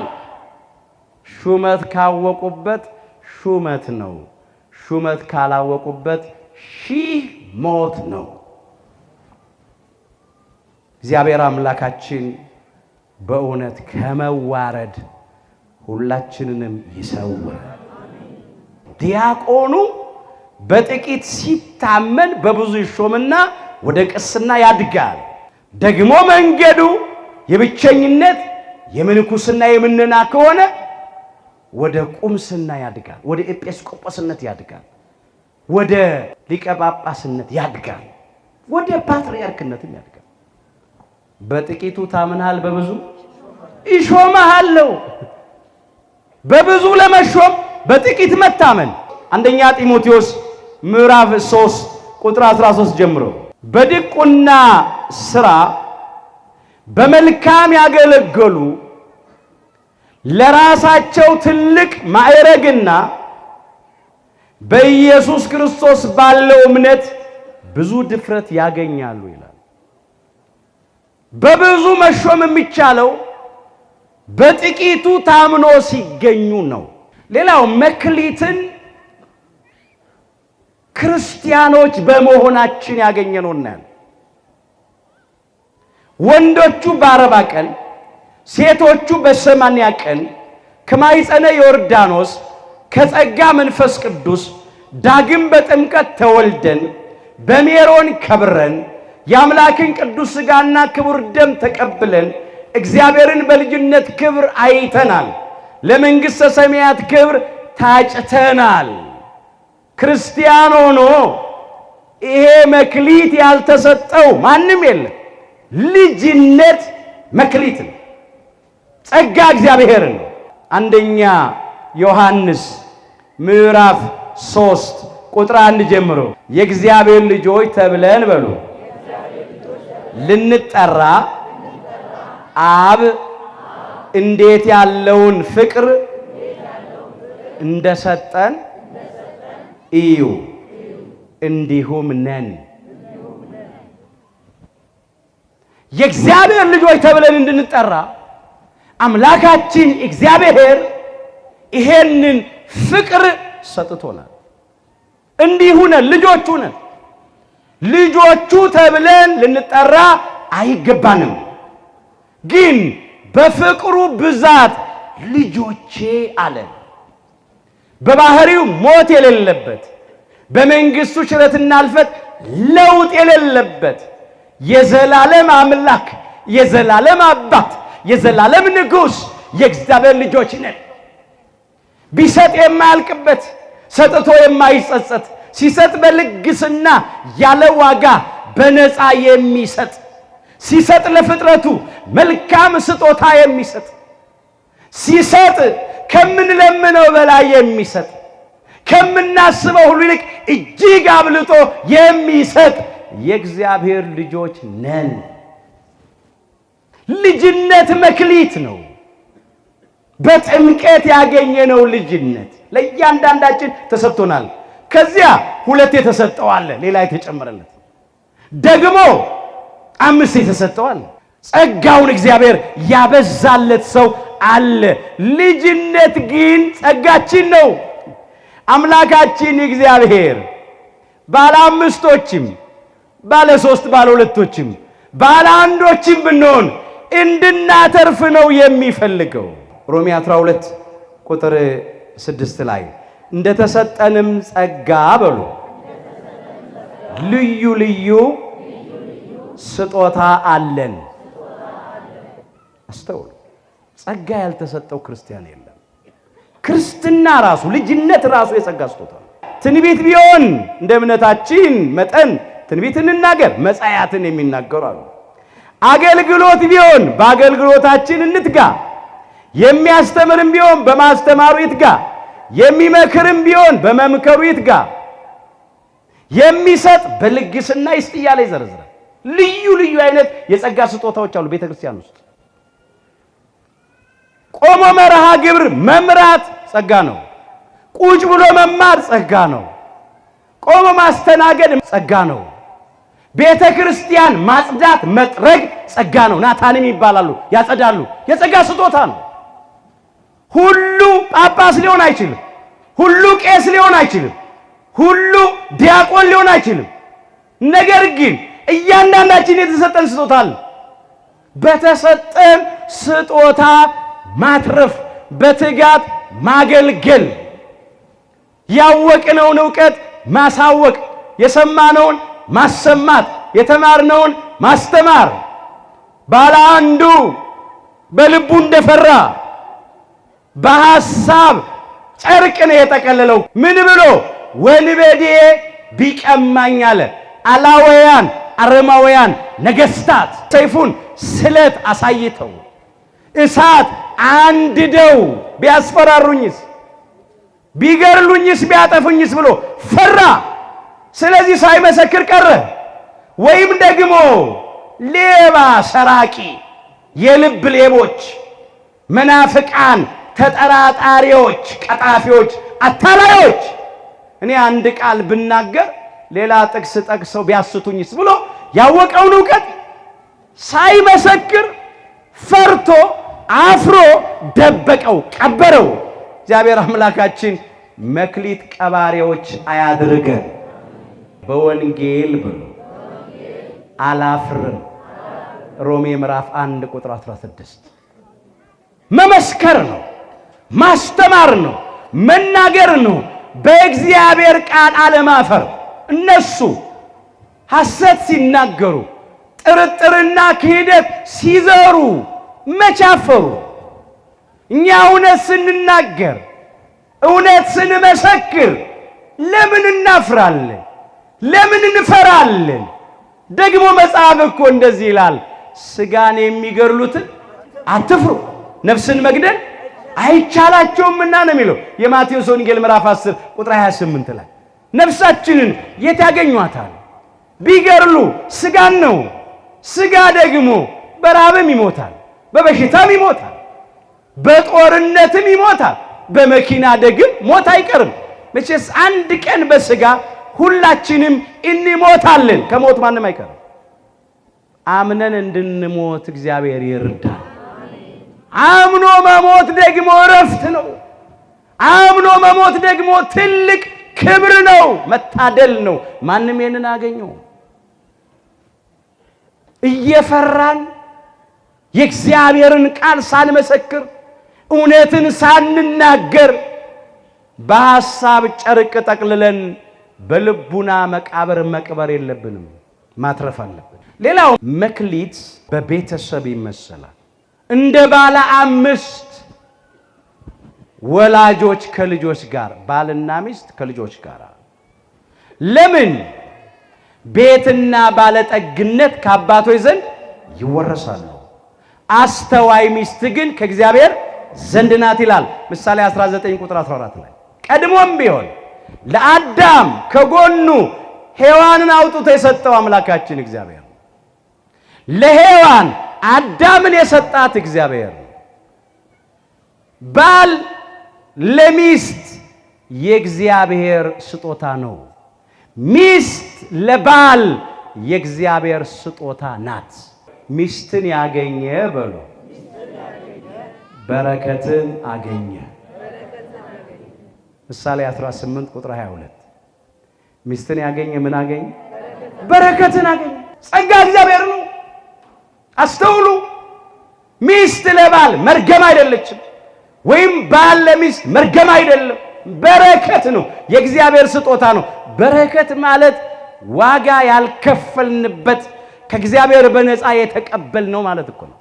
ሹመት ካወቁበት ሹመት ነው፣ ሹመት ካላወቁበት ሺህ ሞት ነው። እግዚአብሔር አምላካችን በእውነት ከመዋረድ ሁላችንንም ይሰውር። ዲያቆኑ በጥቂት ሲታመን በብዙ ይሾምና ወደ ቅስና ያድጋል። ደግሞ መንገዱ የብቸኝነት የምንኩስና የምንና ከሆነ ወደ ቁምስና ያድጋል፣ ወደ ኤጲስቆጶስነት ያድጋል፣ ወደ ሊቀ ጳጳስነት ያድጋል፣ ወደ ፓትርያርክነትም ያድጋል። በጥቂቱ ታምናል፣ በብዙ ይሾምሃለው። በብዙ ለመሾም በጥቂት መታመን። አንደኛ ጢሞቴዎስ ምዕራፍ 3 ቁጥር 13 ጀምሮ በዲቁና ሥራ በመልካም ያገለገሉ ለራሳቸው ትልቅ ማዕረግና በኢየሱስ ክርስቶስ ባለው እምነት ብዙ ድፍረት ያገኛሉ ይላል። በብዙ መሾም የሚቻለው በጥቂቱ ታምኖ ሲገኙ ነው። ሌላው መክሊትን ክርስቲያኖች በመሆናችን ያገኘነው እናያለን። ወንዶቹ በ40 ቀን ሴቶቹ በ80 ቀን ከማይጸነ ዮርዳኖስ ከጸጋ መንፈስ ቅዱስ ዳግም በጥምቀት ተወልደን በሜሮን ከብረን የአምላክን ቅዱስ ሥጋና ክቡር ደም ተቀብለን እግዚአብሔርን በልጅነት ክብር አይተናል። ለመንግሥተ ሰማያት ክብር ታጭተናል። ክርስቲያን ሆኖ ይሄ መክሊት ያልተሰጠው ማንም የለም። ልጅነት መክሊት ነው፣ ጸጋ እግዚአብሔር ነው። አንደኛ ዮሐንስ ምዕራፍ 3 ቁጥር 1 ጀምሮ የእግዚአብሔር ልጆች ተብለን በሉ ልንጠራ አብ እንዴት ያለውን ፍቅር እንደሰጠን እዩ፣ እንዲሁም ነን። የእግዚአብሔር ልጆች ተብለን እንድንጠራ አምላካችን እግዚአብሔር ይሄንን ፍቅር ሰጥቶናል። እንዲሁ ነን፣ ልጆቹ ነን። ልጆቹ ተብለን ልንጠራ አይገባንም። ግን በፍቅሩ ብዛት ልጆቼ አለን። በባህሪው ሞት የሌለበት፣ በመንግስቱ ሽረትና እልፈት ለውጥ የሌለበት የዘላለም አምላክ፣ የዘላለም አባት፣ የዘላለም ንጉሥ የእግዚአብሔር ልጆች ነን። ቢሰጥ የማያልቅበት፣ ሰጥቶ የማይጸጸት፣ ሲሰጥ በልግስና ያለ ዋጋ በነፃ የሚሰጥ፣ ሲሰጥ ለፍጥረቱ መልካም ስጦታ የሚሰጥ፣ ሲሰጥ ከምንለምነው በላይ የሚሰጥ፣ ከምናስበው ሁሉ ይልቅ እጅግ አብልጦ የሚሰጥ የእግዚአብሔር ልጆች ነን። ልጅነት መክሊት ነው። በጥምቀት ያገኘነው ልጅነት ለእያንዳንዳችን ተሰጥቶናል። ከዚያ 2 የተሰጠው አለ፣ ሌላ የተጨመረለት ደግሞ 5 የተሰጠው አለ። ጸጋውን እግዚአብሔር ያበዛለት ሰው አለ። ልጅነት ግን ጸጋችን ነው። አምላካችን እግዚአብሔር ባለ 5ቶችም ባለ 3 ባለ 2ቶችም ባለ 1ዶችም ብንሆን እንድናተርፍ ነው የሚፈልገው። ሮሜ 12 ቁጥር 6 ላይ እንደተሰጠንም ጸጋ በሉ ልዩ ልዩ ስጦታ አለን። አስተውሉ። ጸጋ ያልተሰጠው ክርስቲያን የለም። ክርስትና ራሱ ልጅነት ራሱ የጸጋ ስጦታ ነው። ትንቢት ቢሆን እንደ እምነታችን መጠን ትንቢት እንናገር፣ መጻያትን የሚናገሩ አሉ። አገልግሎት ቢሆን በአገልግሎታችን እንትጋ፣ የሚያስተምርም ቢሆን በማስተማሩ ይትጋ፣ የሚመክርም ቢሆን በመምከሩ ይትጋ፣ የሚሰጥ በልግስና ይስጥ እያለ ይዘረዝራል። ልዩ ልዩ አይነት የጸጋ ስጦታዎች አሉ ቤተክርስቲያን ውስጥ። ቆሞ መርሃ ግብር መምራት ጸጋ ነው። ቁጭ ብሎ መማር ጸጋ ነው። ቆሞ ማስተናገድ ጸጋ ነው። ቤተ ክርስቲያን ማጽዳት መጥረግ ጸጋ ነው። ናታንም ይባላሉ፣ ያጸዳሉ። የጸጋ ስጦታ ነው። ሁሉ ጳጳስ ሊሆን አይችልም። ሁሉ ቄስ ሊሆን አይችልም። ሁሉ ዲያቆን ሊሆን አይችልም። ነገር ግን እያንዳንዳችን የተሰጠን ስጦታ አለ። በተሰጠን ስጦታ ማትረፍ፣ በትጋት ማገልገል፣ ያወቅነውን ዕውቀት ማሳወቅ፣ የሰማነውን ማሰማት፣ የተማርነውን ማስተማር። ባለ አንዱ በልቡ እንደፈራ በሐሳብ ጨርቅ ነው የጠቀለለው። ምን ብሎ ወንበዴ ቢቀማኝ አለ። አላውያን አረማውያን ነገስታት ሰይፉን ስለት አሳይተው እሳት አንድደው ቢያስፈራሩኝስ፣ ቢገርሉኝስ፣ ቢያጠፉኝስ ብሎ ፈራ። ስለዚህ ሳይመሰክር ቀረ። ወይም ደግሞ ሌባ ሰራቂ፣ የልብ ሌቦች፣ መናፍቃን፣ ተጠራጣሪዎች፣ ቀጣፊዎች፣ አታላዮች እኔ አንድ ቃል ብናገር ሌላ ጥቅስ ጠቅሰው ቢያስቱኝስ ብሎ ያወቀውን ዕውቀት ሳይመሰክር ፈርቶ አፍሮ ደበቀው፣ ቀበረው። እግዚአብሔር አምላካችን መክሊት ቀባሪዎች አያድርገን። በወንጌል ብሎ አላፍርም። ሮሜ ምዕራፍ 1 ቁጥር 16 መመስከር ነው፣ ማስተማር ነው፣ መናገር ነው። በእግዚአብሔር ቃል አለማፈር። እነሱ ሐሰት ሲናገሩ፣ ጥርጥርና ክህደት ሲዘሩ መቻፈሩ። እኛ እውነት ስንናገር፣ እውነት ስንመሰክር ለምን እናፍራለን? ለምን እንፈራለን? ደግሞ መጽሐፍ እኮ እንደዚህ ይላል፣ ሥጋን የሚገድሉትን አትፍሩ፣ ነፍስን መግደል አይቻላቸውምና ነው የሚለው የማቴዎስ ወንጌል ምዕራፍ 10 ቁጥር 28 ላይ። ነፍሳችንን የት ያገኟታል? ቢገድሉ ሥጋን ነው። ሥጋ ደግሞ በራብም ይሞታል፣ በበሽታም ይሞታል፣ በጦርነትም ይሞታል፣ በመኪና አደጋም ሞት አይቀርም። መቼስ አንድ ቀን በሥጋ ሁላችንም እንሞታለን። ከሞት ማንም አይቀርም። አምነን እንድንሞት እግዚአብሔር ይርዳል። አምኖ መሞት ደግሞ እረፍት ነው። አምኖ መሞት ደግሞ ትልቅ ክብር ነው፣ መታደል ነው። ማንም ይሄንን አገኘው። እየፈራን የእግዚአብሔርን ቃል ሳንመሰክር፣ እውነትን ሳንናገር፣ በሐሳብ ጨርቅ ጠቅልለን በልቡና መቃብር መቅበር የለብንም፣ ማትረፍ አለብን። ሌላው መክሊት በቤተሰብ ይመሰላል። እንደ ባለ አምስት ወላጆች ከልጆች ጋር፣ ባልና ሚስት ከልጆች ጋር። ለምን? ቤትና ባለጠግነት ከአባቶች ዘንድ ይወረሳሉ፣ አስተዋይ ሚስት ግን ከእግዚአብሔር ዘንድ ናት ይላል ምሳሌ 19 ቁጥር 14 ላይ። ቀድሞም ቢሆን ለአዳም ከጎኑ ሔዋንን አውጥቶ የሰጠው አምላካችን እግዚአብሔር ነው። ለሔዋን አዳምን የሰጣት እግዚአብሔር ነው። ባል ለሚስት የእግዚአብሔር ስጦታ ነው። ሚስት ለባል የእግዚአብሔር ስጦታ ናት። ሚስትን ያገኘ በሉ በረከትን አገኘ። ምሳሌ 18 ቁጥር 22 ሚስትን ያገኘ ምን አገኘ? በረከትን አገኘ። ጸጋ እግዚአብሔር ነው። አስተውሉ። ሚስት ለባል መርገም አይደለችም፣ ወይም ባል ለሚስት መርገም አይደለም። በረከት ነው፣ የእግዚአብሔር ስጦታ ነው። በረከት ማለት ዋጋ ያልከፈልንበት ከእግዚአብሔር በነፃ የተቀበልነው ማለት እኮ ነው።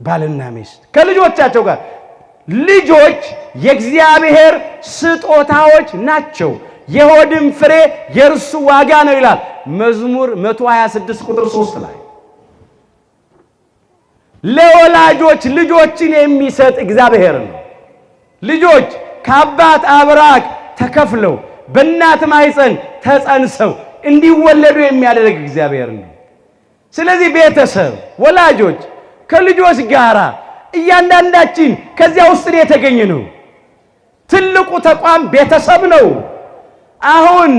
ባልና ሚስት ከልጆቻቸው ጋር ልጆች የእግዚአብሔር ስጦታዎች ናቸው፣ የሆድም ፍሬ የእርሱ ዋጋ ነው ይላል መዝሙር 126 ቁጥር 3 ላይ። ለወላጆች ልጆችን የሚሰጥ እግዚአብሔር ነው። ልጆች ከአባት አብራክ ተከፍለው በእናት ማህፀን ተጸንሰው እንዲወለዱ የሚያደርግ እግዚአብሔር ነው። ስለዚህ ቤተሰብ ወላጆች ከልጆች ጋር እያንዳንዳችን ከዚያ ውስጥ የተገኘ ነው። ትልቁ ተቋም ቤተሰብ ነው። አሁን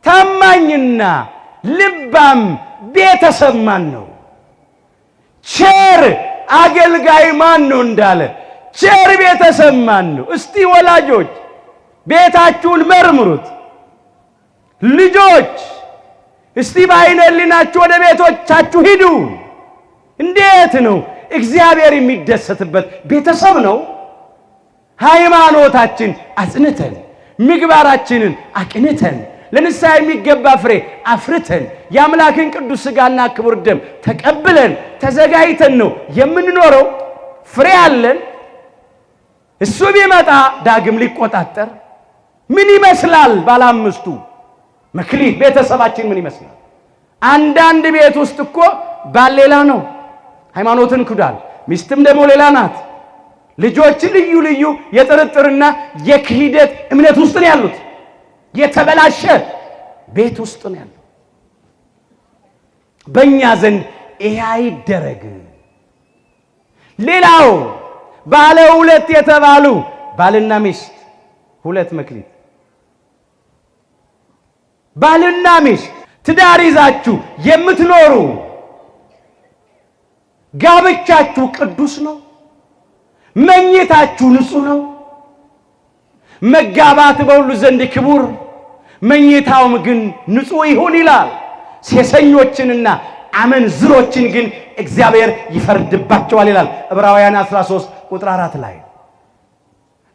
ታማኝና ልባም ቤተሰብ ማን ነው? ቸር አገልጋይ ማን ነው እንዳለ ቸር ቤተሰብ ማን ነው? እስቲ ወላጆች ቤታችሁን መርምሩት። ልጆች እስቲ በዓይነ ሕሊናችሁ ወደ ቤቶቻችሁ ሂዱ። እንዴት ነው እግዚአብሔር የሚደሰትበት ቤተሰብ ነው? ሃይማኖታችን አጽንተን ምግባራችንን አቅንተን ለንስሐ የሚገባ ፍሬ አፍርተን የአምላክን ቅዱስ ሥጋና ክቡር ደም ተቀብለን ተዘጋጅተን ነው የምንኖረው። ፍሬ አለን። እሱ ቢመጣ ዳግም ሊቆጣጠር ምን ይመስላል? ባለ አምስቱ መክሊት ቤተሰባችን ምን ይመስላል? አንዳንድ ቤት ውስጥ እኮ ባል ሌላ ነው፣ ሃይማኖትን ክዷል። ሚስትም ደግሞ ሌላ ናት። ልጆች ልዩ ልዩ የጥርጥርና የክህደት እምነት ውስጥ ነው ያሉት። የተበላሸ ቤት ውስጥ ነው ያለው። በእኛ ዘንድ ይሄ አይደረግ። ሌላው ባለ ሁለት የተባሉ ባልና ሚስት ሁለት መክሊት ባልና ሚስት ትዳር ይዛችሁ የምትኖሩ ጋብቻችሁ ቅዱስ ነው? መኝታችሁ ንጹህ ነው? መጋባት በሁሉ ዘንድ ክቡር መኝታውም ግን ንጹህ ይሁን ይላል። ሴሰኞችንና አመንዝሮችን ግን እግዚአብሔር ይፈርድባቸዋል ይላል ዕብራውያን 13 ቁጥር 4 ላይ።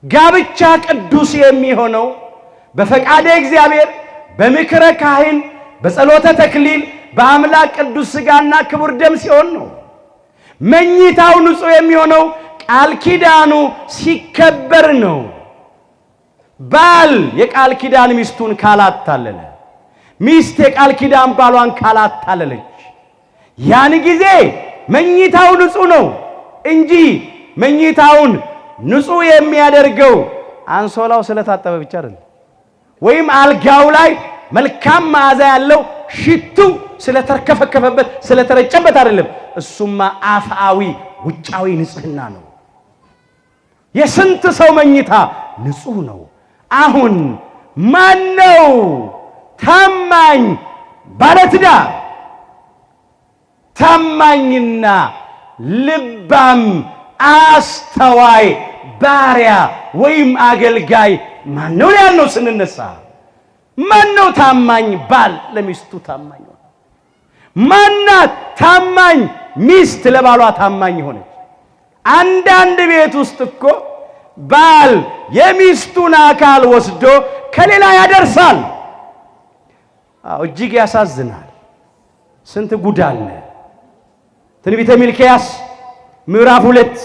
ጋብቻ ቅዱስ የሚሆነው በፈቃደ እግዚአብሔር በምክረ ካህን በጸሎተ ተክሊል በአምላክ ቅዱስ ሥጋና ክቡር ደም ሲሆን ነው። መኝታው ንጹህ የሚሆነው ቃል ኪዳኑ ሲከበር ነው። ባል የቃል ኪዳን ሚስቱን ካላታለለ፣ ሚስት የቃል ኪዳን ባሏን ካላታለለች ያን ጊዜ መኝታው ንጹህ ነው እንጂ መኝታውን ንጹህ የሚያደርገው አንሶላው ስለታጠበ ብቻ አይደለም፣ ወይም አልጋው ላይ መልካም መዓዛ ያለው ሽቱ ስለተርከፈከፈበት ስለተረጨበት አይደለም። እሱማ አፍአዊ ውጫዊ ንጽህና ነው። የስንት ሰው መኝታ ንጹህ ነው። አሁን ማነው ታማኝ ባለትዳር? ታማኝና ልባም አስተዋይ ባሪያ ወይም አገልጋይ ማነው ያልነው ስንነሳ? ማነው ታማኝ ባል ለሚስቱ ታማኝ ሆነ? ማናት ታማኝ ሚስት ለባሏ ታማኝ ሆነች? አንዳንድ ቤት ውስጥ እኮ ባል የሚስቱን አካል ወስዶ ከሌላ ያደርሳል። እጅግ ያሳዝናል። ስንት ጉድ አለ። ትንቢተ ሚልክያስ ምዕራፍ 2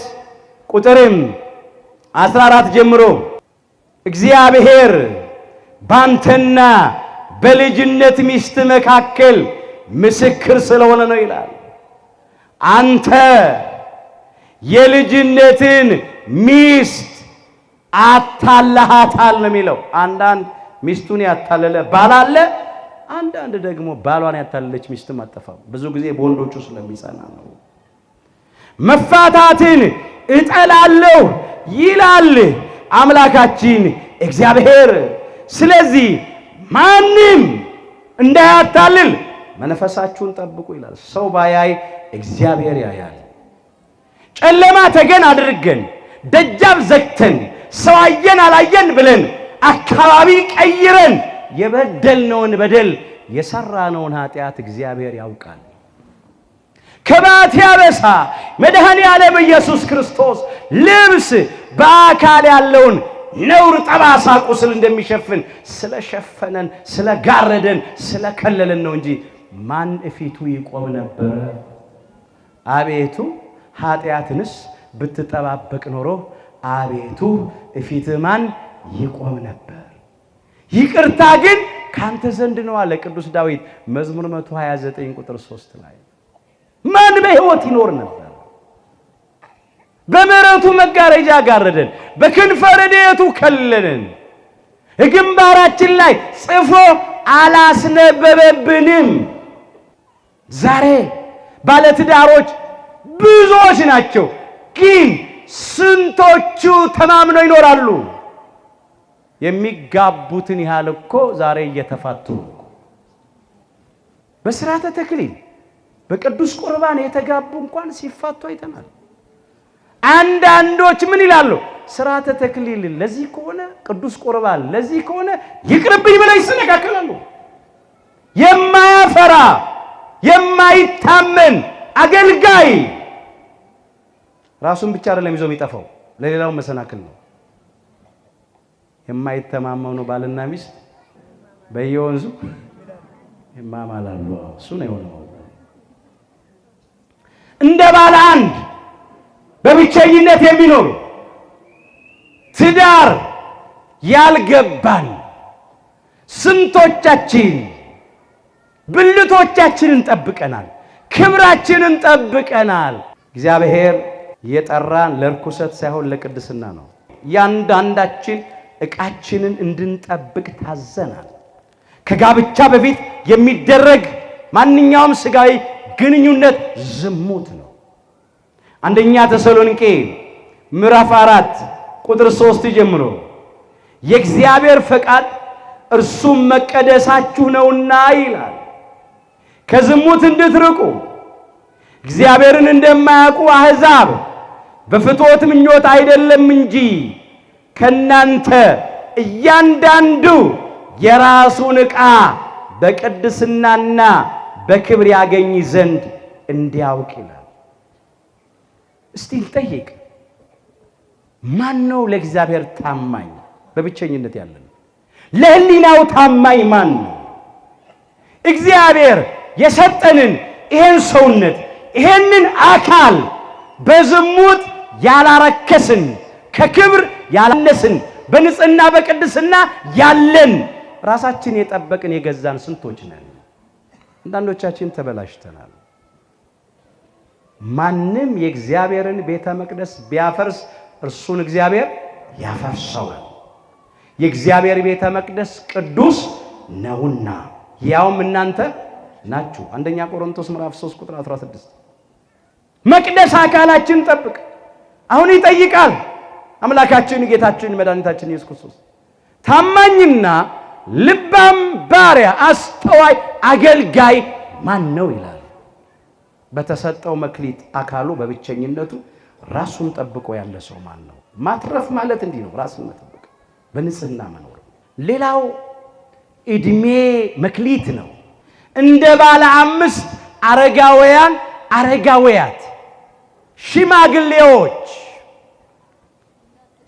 ቁጥርም 14 ጀምሮ እግዚአብሔር ባንተና በልጅነት ሚስት መካከል ምስክር ስለሆነ ነው ይላል። አንተ የልጅነትን ሚስት አታለሃታል ነው የሚለው። አንዳንድ ሚስቱን ያታለለ ባል አለ፣ አንዳንድ ደግሞ ባሏን ያታለለች ሚስትም አጠፋም። ብዙ ጊዜ በወንዶቹ ስለሚጸና ነው። መፋታትን እጠላለሁ ይላል አምላካችን እግዚአብሔር። ስለዚህ ማንም እንዳያታልል መንፈሳችሁን ጠብቁ ይላል። ሰው ባያይ እግዚአብሔር ያያል። ጨለማ ተገን አድርገን ደጃፍ ዘግተን ሰው አየን አላየን ብለን አካባቢ ቀይረን የበደልነውን በደል የሰራነውን ኃጢአት እግዚአብሔር ያውቃል። ከባት ያበሳ መድኃኔ ዓለም ኢየሱስ ክርስቶስ ልብስ በአካል ያለውን ነውር ጠባሳ ቁስል እንደሚሸፍን ስለሸፈነን ስለጋረደን ስለከለለን ነው እንጂ ማን እፊቱ ይቆም ነበር? አቤቱ ኃጢአትንስ ብትጠባበቅ ኖሮ አቤቱ እፊት ማን ይቆም ነበር? ይቅርታ ግን ካንተ ዘንድ ነው አለ ቅዱስ ዳዊት መዝሙር 129 ቁጥር 3 ላይ። ማን በሕይወት ይኖር ነበር? በምሕረቱ መጋረጃ ጋረደን፣ በክንፈ ረድኤቱ ከለለን፣ ግንባራችን ላይ ጽፎ አላስነበበብንም። ዛሬ ባለትዳሮች ብዙዎች ናቸው፣ ግን ስንቶቹ ተማምነው ይኖራሉ? የሚጋቡትን ያህል እኮ ዛሬ እየተፋቱ በሥርዓተ ተክሊል በቅዱስ ቁርባን የተጋቡ እንኳን ሲፋቱ አይተናል። አንዳንዶች ምን ይላሉ? ሥርዓተ ተክሊል ለዚህ ከሆነ ቅዱስ ቁርባን ለዚህ ከሆነ ይቅርብኝ ብለው ይሰነካከላሉ። የማያፈራ የማይታመን አገልጋይ ራሱን ብቻ አይደለም ይዞ የሚጠፋው ለሌላው መሰናክል ነው። የማይተማመኑ ባልና ሚስት በየወንዙ ይማማላሉ። እሱ ነው የሆነው። እንደ ባለ አንድ በብቸኝነት የሚኖሩ ትዳር ያልገባን ስንቶቻችን ብልቶቻችንን ጠብቀናል፣ ክብራችንን ጠብቀናል። እግዚአብሔር የጠራን ለርኩሰት ሳይሆን ለቅድስና ነው። ያንዳንዳችን ዕቃችንን እንድንጠብቅ ታዘናል። ከጋብቻ በፊት የሚደረግ ማንኛውም ሥጋዊ ግንኙነት ዝሙት ነው። አንደኛ ተሰሎንቄ ምዕራፍ 4 ቁጥር 3 ጀምሮ የእግዚአብሔር ፈቃድ እርሱም መቀደሳችሁ ነውና ይላል፣ ከዝሙት እንድትርቁ እግዚአብሔርን እንደማያውቁ አሕዛብ በፍትወት ምኞት አይደለም እንጂ ከናንተ እያንዳንዱ የራሱን ዕቃ በቅድስናና በክብር ያገኝ ዘንድ እንዲያውቅ ይላል። እስቲ እንጠይቅ፣ ማን ነው ለእግዚአብሔር ታማኝ? በብቸኝነት ያለን ለሕሊናው ታማኝ ማን ነው? እግዚአብሔር የሰጠንን ይሄን ሰውነት ይሄንን አካል በዝሙት ያላረከስን ከክብር ያላነስን በንጽህና በቅድስና ያለን ራሳችን የጠበቅን የገዛን ስንቶች ነን? አንዳንዶቻችን ተበላሽተናል። ማንም የእግዚአብሔርን ቤተ መቅደስ ቢያፈርስ እርሱን እግዚአብሔር ያፈርሰዋል። የእግዚአብሔር ቤተ መቅደስ ቅዱስ ነውና ያውም እናንተ ናችሁ። አንደኛ ቆሮንቶስ ምዕራፍ 3 ቁጥር 16 መቅደስ አካላችን ጠብቅ። አሁን ይጠይቃል አምላካችን ጌታችን መድኃኒታችን ኢየሱስ ክርስቶስ ታማኝና ልባም ባሪያ አስተዋይ አገልጋይ ማን ነው ይላል። በተሰጠው መክሊት አካሉ በብቸኝነቱ ራሱን ጠብቆ ያለ ሰው ማን ነው? ማትረፍ ማለት እንዲህ ነው፣ ራስን መጠበቅ፣ በንጽህና መኖር። ሌላው እድሜ መክሊት ነው። እንደ ባለ 5 አረጋውያት ሽማግሌዎች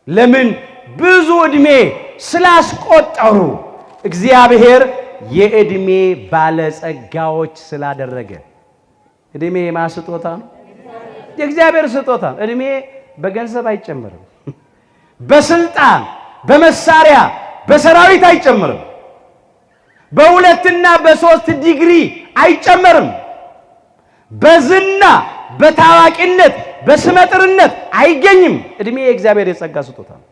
ለምን ብዙ እድሜ ስላስቆጠሩ እግዚአብሔር የእድሜ ባለጸጋዎች ስላደረገ። እድሜ የማን ስጦታ ነው? የእግዚአብሔር ስጦታ። እድሜ በገንዘብ አይጨምርም፣ በስልጣን በመሳሪያ በሰራዊት አይጨምርም፣ በ2 እና በ3 ዲግሪ አይጨመርም፣ በዝና በታዋቂነት በስመጥርነት አይገኝም። እድሜ የእግዚአብሔር የጸጋ ስጦታ ነው።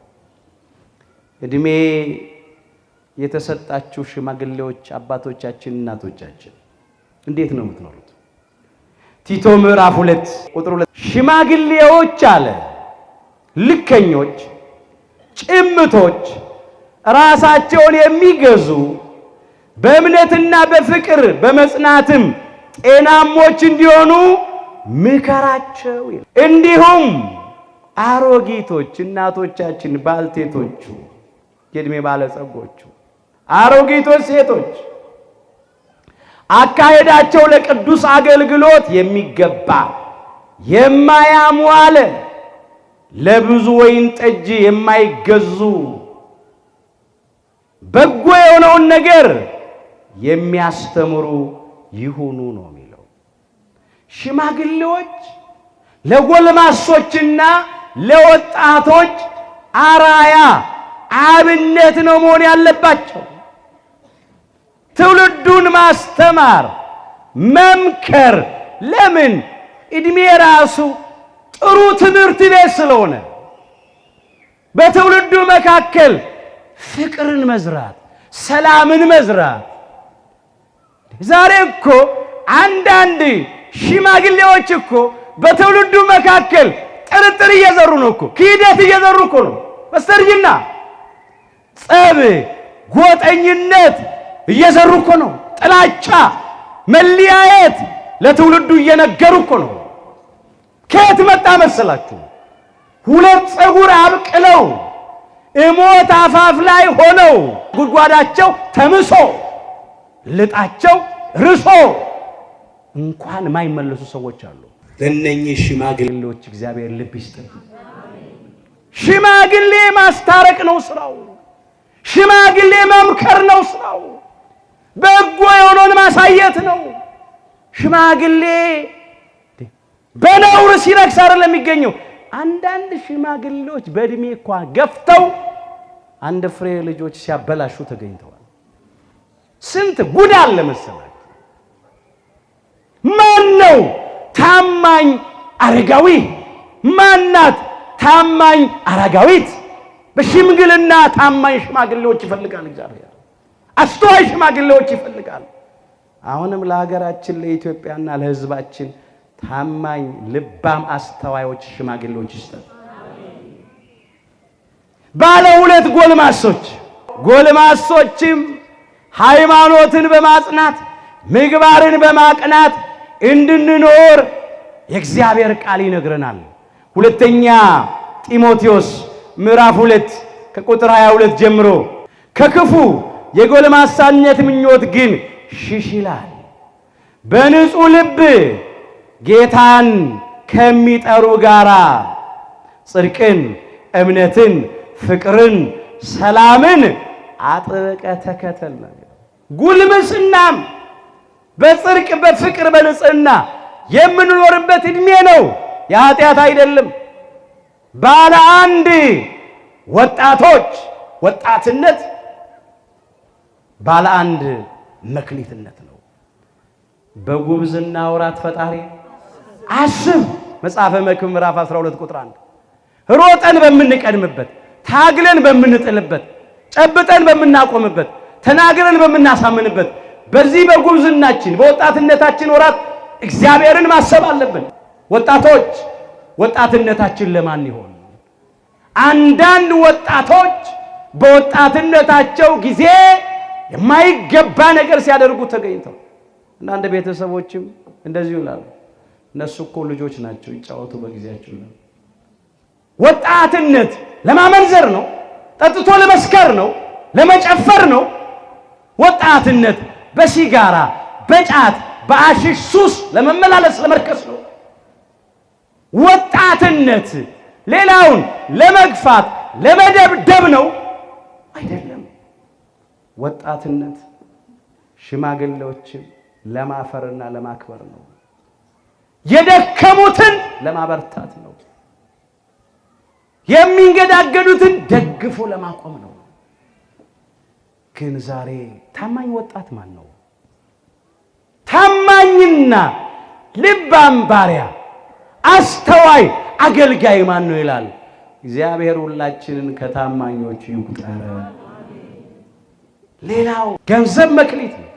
እድሜ የተሰጣችሁ ሽማግሌዎች አባቶቻችን፣ እናቶቻችን እንዴት ነው የምትኖሩት? ቲቶ ምዕራፍ 2 ቁጥር 2 ሽማግሌዎች አለ ልከኞች፣ ጭምቶች፣ ራሳቸውን የሚገዙ በእምነትና በፍቅር በመጽናትም ጤናሞች እንዲሆኑ ምከራቸው። እንዲሁም አሮጊቶች እናቶቻችን፣ ባልቴቶቹ፣ የእድሜ ባለጸጎቹ፣ አሮጊቶች ሴቶች አካሄዳቸው ለቅዱስ አገልግሎት የሚገባ የማያሙ አለ ለብዙ ወይን ጠጅ የማይገዙ በጎ የሆነውን ነገር የሚያስተምሩ ይሁኑ ነው የሚለው። ሽማግሌዎች ለጎልማሶችና ለወጣቶች አራያ አብነት ነው መሆን ያለባቸው። ትውልዱን ማስተማር መምከር። ለምን? እድሜ ራሱ ጥሩ ትምህርት ቤት ስለሆነ በትውልዱ መካከል ፍቅርን መዝራት፣ ሰላምን መዝራት። ዛሬ እኮ አንዳንድ ሽማግሌዎች እኮ በትውልዱ መካከል ጥርጥር እየዘሩ ነው እኮ፣ ክህደት እየዘሩ እኮ ነው። በስተርጅና ጸብ፣ ጎጠኝነት እየዘሩ እኮ ነው። ጥላቻ፣ መለያየት ለትውልዱ እየነገሩ እኮ ነው። ከየት መጣ መሰላችሁ? ሁለት ፀጉር አብቅለው እሞት አፋፍ ላይ ሆነው ጉድጓዳቸው ተምሶ ልጣቸው ርሶ እንኳን የማይመለሱ ሰዎች አሉ። ለነኚህ ሽማግሌዎች እግዚአብሔር ልብ ይስጥ። ሽማግሌ ማስታረቅ ነው ስራው። ሽማግሌ መምከር ነው ስራው። በጎ የሆነውን ማሳየት ነው። ሽማግሌ በነውር ሲረክስ አይደለም የሚገኘው። አንዳንድ ሽማግሌዎች በእድሜ እንኳን ገፍተው አንድ ፍሬ ልጆች ሲያበላሹ ተገኝተዋል። ስንት ጉድ አለ መሰላችሁ። ማን ነው ታማኝ አረጋዊ? ማናት ታማኝ አረጋዊት? በሽምግልና ታማኝ ሽማግሌዎች ይፈልጋል እግዚአብሔር። አስተዋይ ሽማግሌዎች ይፈልጋል። አሁንም ለሀገራችን ለኢትዮጵያና ለሕዝባችን ታማኝ ልባም አስተዋዮች ሽማግሌዎች ይስጠን። ባለ ሁለት ጎልማሶችም ሃይማኖትን በማጽናት ምግባርን በማቅናት እንድንኖር የእግዚአብሔር ቃል ይነግረናል። ሁለተኛ ጢሞቴዎስ ምዕራፍ 2 ከቁጥር 22 ጀምሮ ከክፉ የጎልማሳነት ምኞት ግን ሽሽ ይላል። በንጹህ ልብ ጌታን ከሚጠሩ ጋራ ጽድቅን፣ እምነትን፣ ፍቅርን፣ ሰላምን አጥብቀ ተከተል። ጉልምስናም በጽድቅ በፍቅር በንጽህና የምንኖርበት እድሜ ነው፣ የኃጢአት አይደለም። ባለ አንድ ወጣቶች ወጣትነት ባለ አንድ መክሊትነት ነው። በጉብዝና ወራት ፈጣሪ አስብ። መጽሐፈ መክብብ ምዕራፍ 12 ቁጥር 1 ሮጠን በምንቀድምበት፣ ታግለን በምንጥልበት፣ ጨብጠን በምናቆምበት፣ ተናግረን በምናሳምንበት በዚህ በጉብዝናችን በወጣትነታችን ወራት እግዚአብሔርን ማሰብ አለብን። ወጣቶች ወጣትነታችን ለማን ይሆን? አንዳንድ ወጣቶች በወጣትነታቸው ጊዜ የማይገባ ነገር ሲያደርጉ ተገኝተው አንዳንድ ቤተሰቦችም እንደዚህ ይላሉ። እነሱ እኮ ልጆች ናቸው፣ ይጫወቱ በጊዜያቸው ነው። ወጣትነት ለማመንዘር ነው፣ ጠጥቶ ለመስከር ነው፣ ለመጨፈር ነው። ወጣትነት በሲጋራ በጫት በአሽሽ ሱስ ለመመላለስ ለመርከስ ነው። ወጣትነት ሌላውን ለመግፋት ለመደብደብ ነው አይደለም። ወጣትነት ሽማግሌዎችን ለማፈርና ለማክበር ነው። የደከሙትን ለማበርታት ነው። የሚንገዳገዱትን ደግፎ ለማቆም ነው። ግን ዛሬ ታማኝ ወጣት ማን ነው? ታማኝና ልባም ባሪያ አስተዋይ አገልጋይ ማን ነው ይላል እግዚአብሔር። ሁላችንን ከታማኞቹ ይቁጠር። ሌላው ገንዘብ መክሊት ነው።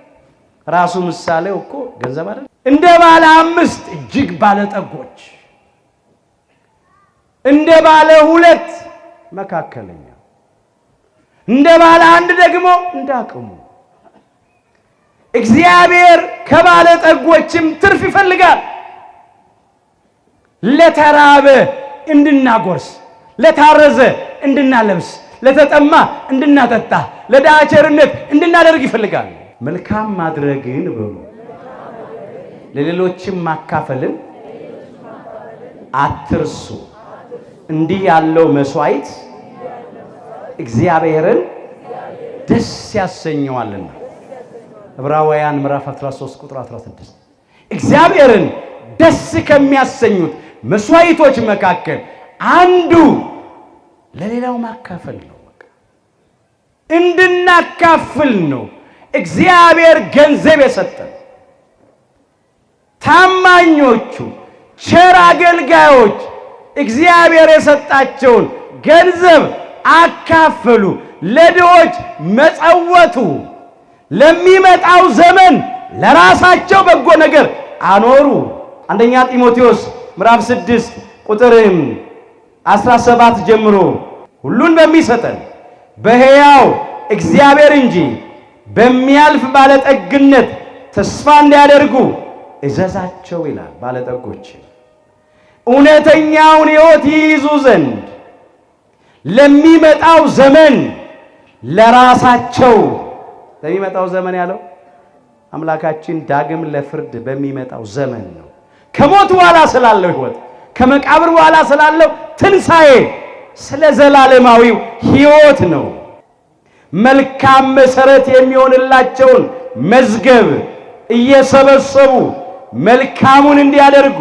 ራሱ ምሳሌው እኮ ገንዘብ አይደል? እንደ ባለ 5 እጅግ ባለጠጎች፣ እንደ ባለ 2 መካከለኛ፣ እንደ ባለ 1 ደግሞ እንዳቅሙ። እግዚአብሔር ከባለጠጎችም ትርፍ ይፈልጋል። ለተራበ እንድናጎርስ፣ ለታረዘ እንድናለብስ፣ ለተጠማ እንድናጠጣ፣ ለድሃ ቸርነት እንድናደርግ ይፈልጋል። መልካም ማድረግን በሉ ለሌሎችም ማካፈልን አትርሱ። እንዲህ ያለው መስዋዕት እግዚአብሔርን ደስ ያሰኘዋልና። ዕብራውያን ምዕራፍ 13 ቁጥር 16 እግዚአብሔርን ደስ ከሚያሰኙት መስዋዕቶች መካከል አንዱ ለሌላው ማካፈል ነው። እንድናካፍል ነው እግዚአብሔር ገንዘብ የሰጠን። ታማኞቹ ቸር አገልጋዮች እግዚአብሔር የሰጣቸውን ገንዘብ አካፈሉ፣ ለድሆች መጸወቱ፣ ለሚመጣው ዘመን ለራሳቸው በጎ ነገር አኖሩ። አንደኛ ጢሞቴዎስ ምዕራፍ 6 ቁጥር 17 ጀምሮ ሁሉን በሚሰጠን በሕያው እግዚአብሔር እንጂ በሚያልፍ ባለጠግነት ተስፋ እንዲያደርጉ እዘዛቸው ይላል። ባለጠጎች እውነተኛውን ሕይወት ይይዙ ዘንድ ለሚመጣው ዘመን ለራሳቸው ለሚመጣው ዘመን ያለው አምላካችን ዳግም ለፍርድ በሚመጣው ዘመን ነው። ከሞት በኋላ ስላለው ሕይወት፣ ከመቃብር በኋላ ስላለው ትንሣኤ፣ ስለ ዘላለማዊው ሕይወት ነው። መልካም መሰረት የሚሆንላቸውን መዝገብ እየሰበሰቡ መልካሙን እንዲያደርጉ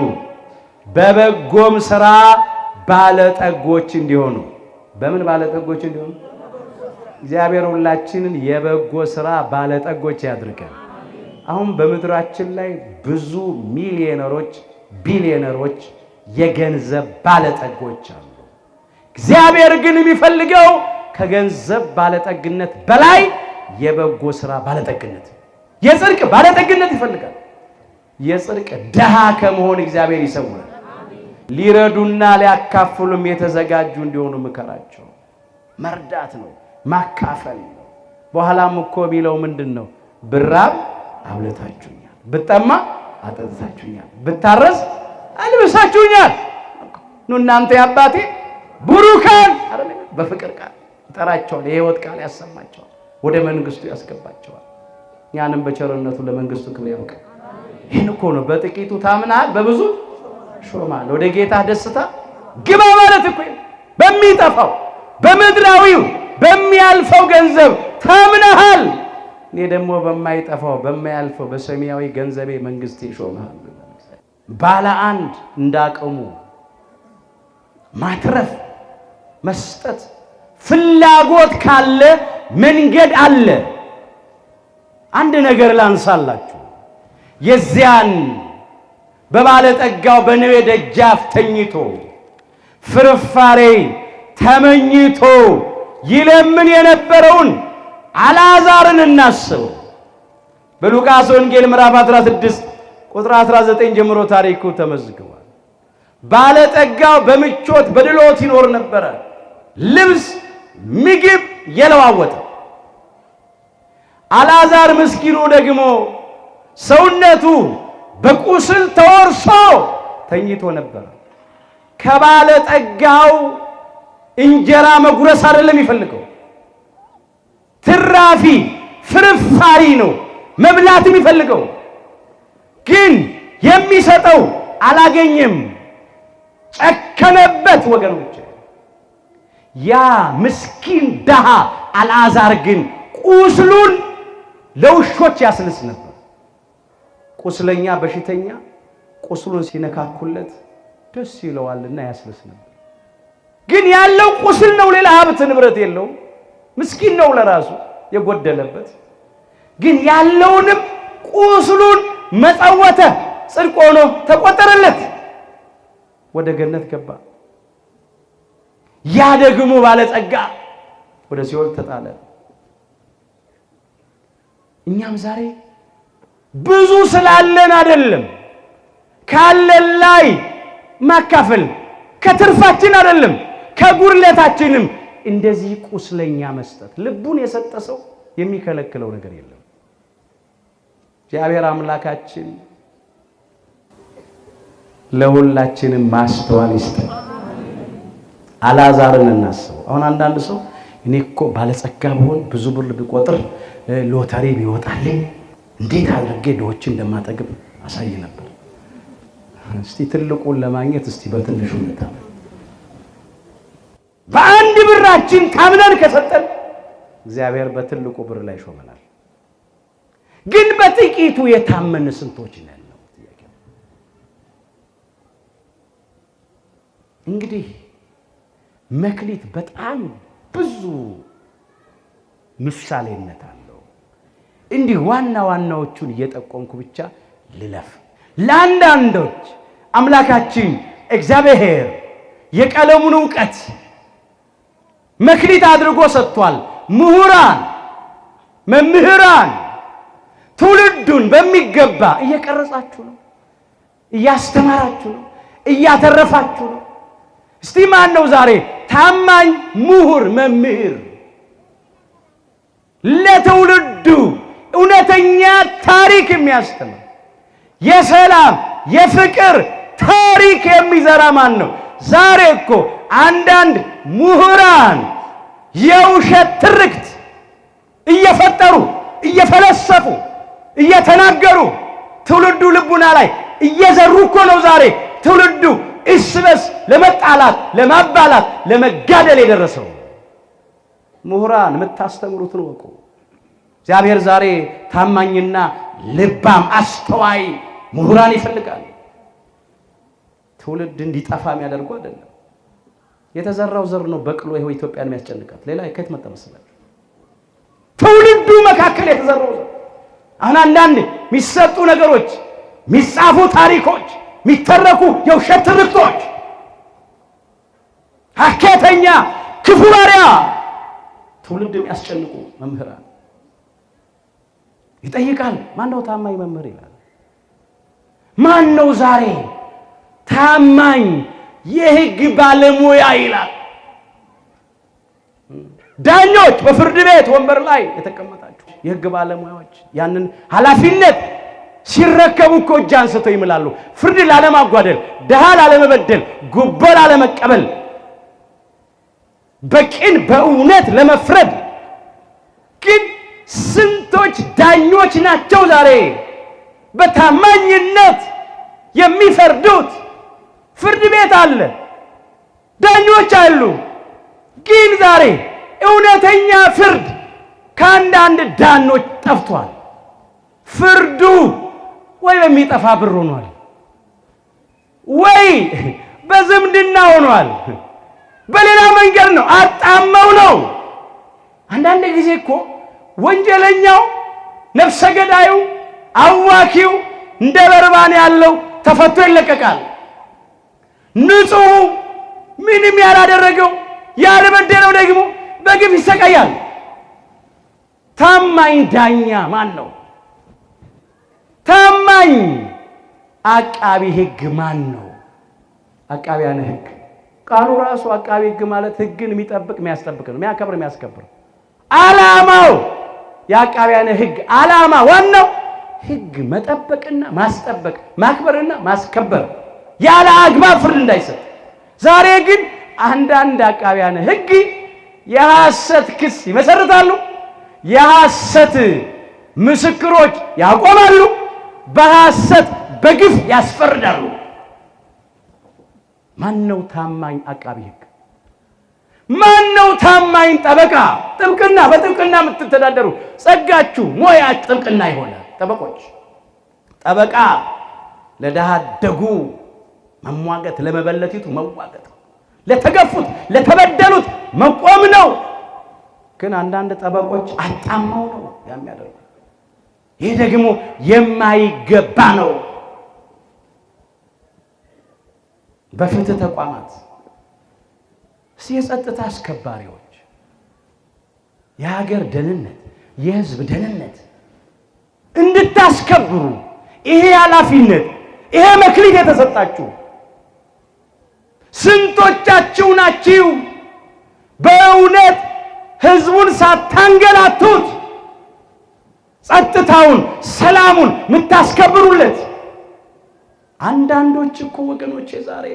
በበጎም ሥራ ባለጠጎች እንዲሆኑ። በምን ባለጠጎች እንዲሆኑ? እግዚአብሔር ሁላችንን የበጎ ሥራ ባለጠጎች ያድርገን። አሁን በምድራችን ላይ ብዙ ሚሊዮነሮች፣ ቢሊዮነሮች፣ የገንዘብ ባለጠጎች አሉ። እግዚአብሔር ግን የሚፈልገው ከገንዘብ ባለጠግነት በላይ የበጎ ሥራ ባለጠግነት፣ የጽድቅ ባለጠግነት ይፈልጋል። የጽድቅ ድሃ ከመሆን እግዚአብሔር ይሰውራል። ሊረዱና ሊያካፍሉም የተዘጋጁ እንዲሆኑ ምከራቸው። መርዳት ነው፣ ማካፈል ነው። በኋላም እኮ ቢለው ምንድን ነው? ብራብ አብልታችሁኛል፣ ብጠማ አጠጥታችሁኛል፣ ብታረዝ አልብሳችሁኛል። ኑ እናንተ የአባቴ ቡሩካን አይደል? በፍቅር ቃል ይጠራቸዋል፣ የሕይወት ቃል ያሰማቸዋል፣ ወደ መንግስቱ ያስገባቸዋል። ያንም በቸርነቱ ለመንግስቱ ክብር ያውቃል። ይህን እኮ ነው በጥቂቱ ታምናል በብዙ ሾማል፣ ወደ ጌታ ደስታ ግባ ማለት እኮ በሚጠፋው በምድራዊው በሚያልፈው ገንዘብ ታምናሃል፣ እኔ ደግሞ በማይጠፋው በማያልፈው በሰማያዊ ገንዘቤ መንግስት ይሾማል። ባለ አንድ እንዳቅሙ ማትረፍ መስጠት ፍላጎት ካለ መንገድ አለ። አንድ ነገር ላንሳላችሁ። የዚያን በባለጠጋው በነዌ ደጃፍ ተኝቶ ፍርፋሬ ተመኝቶ ይለምን የነበረውን አልዓዛርን እናስብ። በሉቃስ ወንጌል ምዕራፍ 16 ቁጥር 19 ጀምሮ ታሪኩ ተመዝግቧል። ባለጠጋው በምቾት በድሎት ይኖር ነበረ፣ ልብስ ምግብ የለዋወጠ። አልዓዛር ምስኪኑ ደግሞ ሰውነቱ በቁስል ተወርሶ ተኝቶ ነበር። ከባለጠጋው እንጀራ መጉረስ አይደለም የሚፈልገው፣ ትራፊ ፍርፋሪ ነው መብላት የሚፈልገው። ግን የሚሰጠው አላገኘም፣ ጨከነበት። ወገኖች ያ ምስኪን ደሃ አልዓዛር ግን ቁስሉን ለውሾች ያስልስ ነበር። ቁስለኛ በሽተኛ ቁስሉን ሲነካኩለት ደስ ይለዋልና ያስልስ ነበር። ግን ያለው ቁስል ነው፣ ሌላ ሀብት ንብረት የለውም። ምስኪን ነው ለራሱ የጎደለበት። ግን ያለውንም ቁስሉን መጸወተ፣ ጽድቅ ሆኖ ተቆጠረለት፣ ወደ ገነት ገባ። ያ ደግሞ ባለጸጋ ወደ ሲኦል ተጣለ። እኛም ዛሬ ብዙ ስላለን አይደለም፣ ካለን ላይ ማካፈል፣ ከትርፋችን አይደለም ከጉድለታችንም እንደዚህ ቁስለኛ መስጠት። ልቡን የሰጠ ሰው የሚከለክለው ነገር የለም። እግዚአብሔር አምላካችን ለሁላችንም ማስተዋል ይስጠን። አልዓዛርን እናስበው። አሁን አንዳንድ ሰው እኔ እኮ ባለጸጋ ብሆን ብዙ ብር ቢቆጥር ሎተሪ ቢወጣልኝ እንዴት አድርጌ ድሆችን እንደማጠግብ አሳይ ነበር። እስቲ ትልቁን ለማግኘት እስቲ በትንሹ እንታመን። በልባችን ታምነን ከሰጠን እግዚአብሔር በትልቁ ብር ላይ ሾመናል። ግን በጥቂቱ የታመን ስንቶች ነን ነው ጥያቄው። እንግዲህ መክሊት በጣም ብዙ ምሳሌነት አለው። እንዲህ ዋና ዋናዎቹን እየጠቆምኩ ብቻ ልለፍ። ለአንዳንዶች አምላካችን እግዚአብሔር የቀለሙን ዕውቀት መክሊት አድርጎ ሰጥቷል። ምሁራን መምህራን ትውልዱን በሚገባ እየቀረጻችሁ ነው፣ እያስተማራችሁ ነው፣ እያተረፋችሁ ነው። እስቲ ማን ነው ዛሬ ታማኝ ምሁር መምህር ለትውልዱ እውነተኛ ታሪክ የሚያስተምር የሰላም የፍቅር ታሪክ የሚዘራ ማን ነው? ዛሬ እኮ አንዳንድ ምሁራን የውሸት ትርክት እየፈጠሩ እየፈለሰፉ እየተናገሩ ትውልዱ ልቡና ላይ እየዘሩ እኮ ነው ዛሬ ትውልዱ እርስ በርስ ለመጣላት፣ ለማባላት፣ ለመጋደል የደረሰው። ምሁራን የምታስተምሩትን ወቁ። እግዚአብሔር ዛሬ ታማኝና ልባም አስተዋይ ምሁራን ይፈልጋል። ትውልድ እንዲጠፋ የሚያደርጉ አይደለም። የተዘራው ዘር ነው በቅሎ ይሄው ኢትዮጵያን የሚያስጨንቃት። ሌላ ከየት መጣ መሰላችሁ? ትውልዱ መካከል የተዘራው ዘር። አሁን አንዳንድ የሚሰጡ ነገሮች፣ የሚጻፉ ታሪኮች፣ የሚተረኩ የውሸት ትርክቶች፣ ሐኬተኛ ክፉ ባሪያ ትውልድ የሚያስጨንቁ መምህራን ይጠይቃል። ማን ነው ታማኝ መምህር ይላል። ማን ነው ዛሬ ታማኝ የሕግ ባለሙያ ይላል። ዳኞች በፍርድ ቤት ወንበር ላይ የተቀመጣችሁ የሕግ ባለሙያዎች ያንን ኃላፊነት ሲረከቡ እኮ እጅ አንስተው ይምላሉ። ፍርድ ላለማጓደል፣ ድሃ ላለመበደል፣ ጉቦ ላለመቀበል፣ በቅን በእውነት ለመፍረድ። ግን ስንቶች ዳኞች ናቸው ዛሬ በታማኝነት የሚፈርዱት? ፍርድ ቤት አለ፣ ዳኞች አሉ። ግን ዛሬ እውነተኛ ፍርድ ከአንዳንድ ዳኞች ጠፍቷል። ፍርዱ ወይ በሚጠፋ ብር ሆኗል፣ ወይ በዝምድና ሆኗል፣ በሌላ መንገድ ነው፣ አጣመው ነው። አንዳንድ ጊዜ እኮ ወንጀለኛው፣ ነፍሰ ገዳዩ፣ አዋኪው እንደ በርባን ያለው ተፈቶ ይለቀቃል። ንጹሑ ምንም ያላደረገው ያልበደለው ደግሞ በግፍ ይሰቃያል። ታማኝ ዳኛ ማን ነው? ታማኝ አቃቢ ሕግ ማን ነው? አቃቢያነ ሕግ ቃሉ ራሱ አቃቢ ሕግ ማለት ሕግን የሚጠብቅ የሚያስጠብቅ ነው፣ የሚያከብር የሚያስከብር። ዓላማው የአቃቢያነ ሕግ ዓላማ ዋናው ሕግ መጠበቅና ማስጠበቅ፣ ማክበርና ማስከበር፣ ያለ አግባብ ፍርድ እንዳይሰጥ። ዛሬ ግን አንዳንድ አቃቢያነ ሕግ የሐሰት ክስ ይመሰርታሉ፣ የሐሰት ምስክሮች ያቆማሉ፣ በሐሰት በግፍ ያስፈርዳሉ። ማን ነው ታማኝ አቃቢ ሕግ? ማን ነው ታማኝ ጠበቃ? ጥብቅና በጥብቅና የምትተዳደሩ ጸጋችሁ ሞያችሁ ጥብቅና ይሆናል። ጠበቆች ጠበቃ ለደሃ አደጉ መሟገት፣ ለመበለቲቱ መዋገት፣ ለተገፉት ለተበደሉት መቆም ነው። ግን አንዳንድ ጠበቆች አጣመው ነው የሚያደርጉ። ይህ ደግሞ የማይገባ ነው። በፍትህ ተቋማት የጸጥታ አስከባሪዎች የሀገር ደህንነት፣ የህዝብ ደህንነት እንድታስከብሩ ይሄ ኃላፊነት፣ ይሄ መክሊት የተሰጣችሁ ስንቶቻችሁ ናችሁ? በእውነት ህዝቡን ሳታንገላቱት ጸጥታውን፣ ሰላሙን የምታስከብሩለት? አንዳንዶች እኮ ወገኖቼ ዛሬ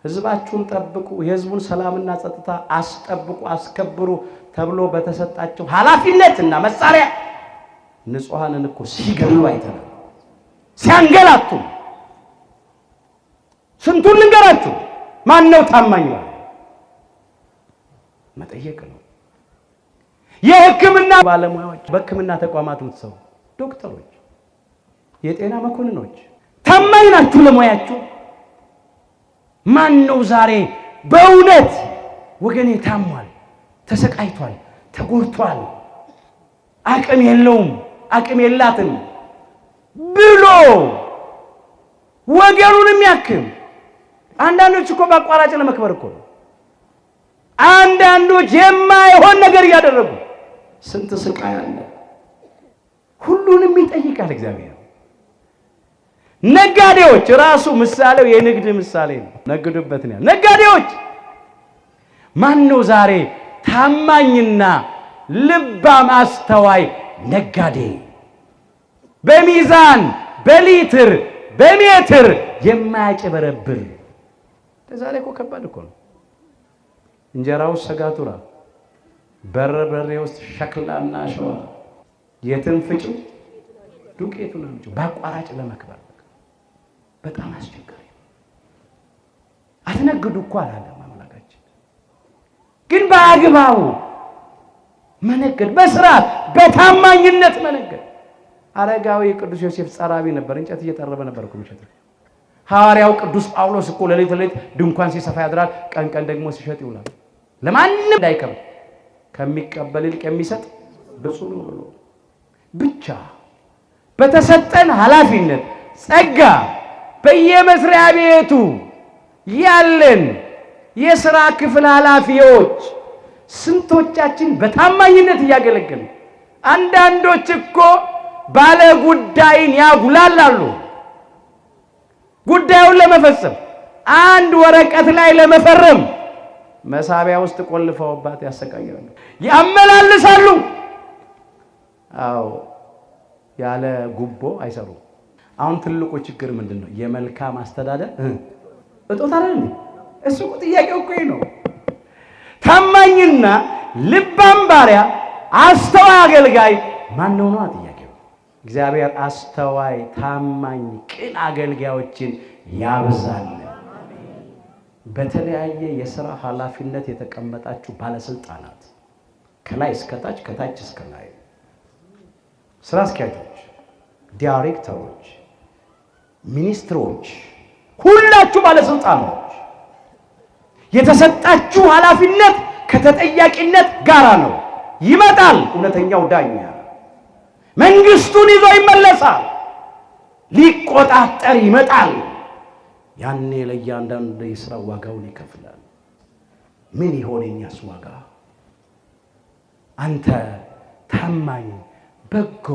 ህዝባችሁን ጠብቁ፣ የህዝቡን ሰላምና ጸጥታ አስጠብቁ፣ አስከብሩ ተብሎ በተሰጣቸው ኃላፊነትና መሳሪያ ንጹሃንን እኮ ሲገሉ አይተናል፣ ሲያንገላቱ። ስንቱን ልንገራችሁ? ማን ነው ታማኝ? መጠየቅ ነው። የሕክምና ባለሙያዎች፣ በሕክምና ተቋማት የምትሰሩ ዶክተሮች፣ የጤና መኮንኖች ታማኝ ናችሁ ለሙያችሁ? ማን ነው ዛሬ በእውነት ወገኔ ታሟል፣ ተሰቃይቷል፣ ተጎድቷል፣ አቅም የለውም አቅም የላትም ብሎ ወገኑንም ያክም? አንዳንዶች እኮ በአቋራጭ ለመክበር እኮ ነው። አንዳንዶች የማይሆን ነገር እያደረጉ ስንት ስቃይ አለ። ሁሉንም ይጠይቃል እግዚአብሔር። ነጋዴዎች ራሱ ምሳሌው የንግድ ምሳሌ ነው። ነግዱበት ነው። ነጋዴዎች ማን ነው ዛሬ ታማኝና ልባም አስተዋይ ነጋዴ? በሚዛን በሊትር በሜትር የማያጭበረብር። ዛሬ እኮ ከባድ እኮ ነው። እንጀራው ሰጋቱራ፣ በርበሬ ውስጥ ሸክላና አሸዋ፣ የትን ፍጩ ዱቄቱን አምጪ። በአቋራጭ ለመክበር በጣም አስቸጋሪ። አትነግዱ እኮ አላለም አምላካችን፣ ግን በአግባቡ መነገድ፣ በስርዓት በታማኝነት መነገድ። አረጋዊ ቅዱስ ዮሴፍ ጸራቢ ነበር። እንጨት እየጠረበ ነበር እኮ የሚሸጥ። ሐዋርያው ቅዱስ ጳውሎስ እኮ ሌሊት ድንኳን ሲሰፋ ያድራል፣ ቀን ደግሞ ሲሸጥ ይውላል። ለማንም እንዳይከብድ ከሚቀበል ይልቅ የሚሰጥ ብፁዕ ነው ብሎ ብቻ በተሰጠን ኃላፊነት ጸጋ በየመስሪያ ቤቱ ያለን የሥራ ክፍል ኃላፊዎች ስንቶቻችን በታማኝነት እያገለገልን? አንዳንዶች እኮ ባለ ጉዳይን ያጉላላሉ። ጉዳዩን ለመፈጸም አንድ ወረቀት ላይ ለመፈረም መሳቢያ ውስጥ ቆልፈውባት ያሰቃያሉ፣ ያመላልሳሉ። አዎ ያለ ጉቦ አይሰሩም። አሁን ትልቁ ችግር ምንድነው? የመልካም አስተዳደር እጦት አይደል? እሱ ጥያቄው እኮ ነው። ታማኝና ልባም ባሪያ፣ አስተዋይ አገልጋይ ማን ነው ነው ጥያቄው። እግዚአብሔር አስተዋይ፣ ታማኝ፣ ቅን አገልጋዮችን ያብዛል። በተለያየ የሥራ ኃላፊነት የተቀመጣችሁ ባለስልጣናት፣ ከላይ እስከ ታች ከታች እስከ ላይ፣ ስራ አስኪያጆች፣ ዳይሬክተሮች፣ ሚኒስትሮች፣ ሁላችሁ ባለስልጣኖች የተሰጣችሁ ኃላፊነት ከተጠያቂነት ጋራ ነው። ይመጣል እውነተኛው ዳኛ፣ መንግስቱን ይዞ ይመለሳል፣ ሊቆጣጠር ይመጣል። ያኔ ለእያንዳንዱ የሥራ ዋጋውን ይከፍላል። ምን ይሆን የኛስ ዋጋ? አንተ ታማኝ፣ በጎ፣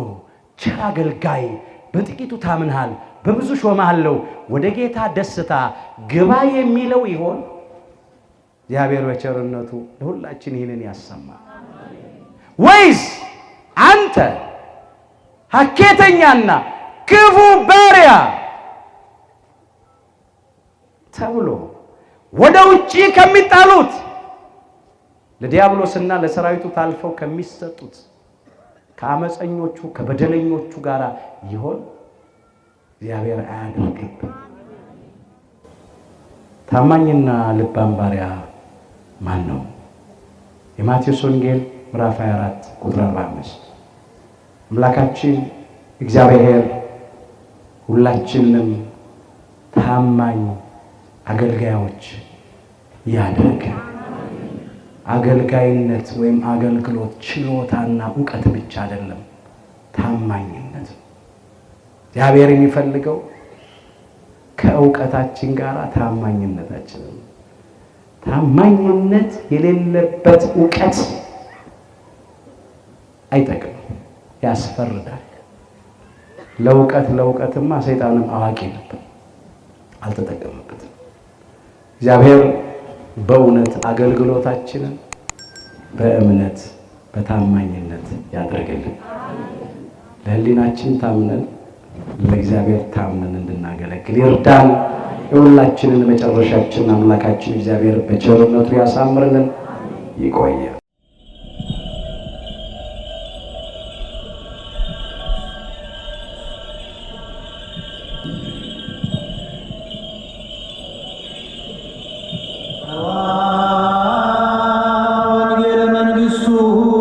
ቸር አገልጋይ በጥቂቱ ታምንሃል፣ በብዙ ሾምሃለሁ፣ ወደ ጌታ ደስታ ግባ የሚለው ይሆን? እግዚአብሔር በቸርነቱ ለሁላችን ይህንን ያሰማ። ወይስ አንተ ሐኬተኛና ክፉ ባሪያ ተብሎ ወደ ውጪ ከሚጣሉት ለዲያብሎስና ለሰራዊቱ ታልፈው ከሚሰጡት ከአመፀኞቹ ከበደለኞቹ ጋር ይሆን? እግዚአብሔር አያድርግብን። ታማኝና ልባም ባሪያ ማን ነው? የማቴዎስ ወንጌል ምዕራፍ 24 ቁጥር 45። አምላካችን እግዚአብሔር ሁላችንም ታማኝ አገልጋዮች ያድርግ። አገልጋይነት ወይም አገልግሎት ችሎታና ዕውቀት ብቻ አይደለም፣ ታማኝነት። እግዚአብሔር የሚፈልገው ከዕውቀታችን ጋር ታማኝነታችንን። ታማኝነት የሌለበት ዕውቀት አይጠቅምም፣ ያስፈርዳል። ለዕውቀትማ ሰይጣንም አዋቂ ነበር፣ አልተጠቀመበትም። እግዚአብሔር በእውነት አገልግሎታችንን በእምነት በታማኝነት ያድርግልን። ለሕሊናችን ታምነን ለእግዚአብሔር ታምነን እንድናገለግል ይርዳን። የሁላችንን መጨረሻችን አምላካችን እግዚአብሔር በቸርነቱ ያሳምርልን። ይቆያል። Amen. ኢየሱስ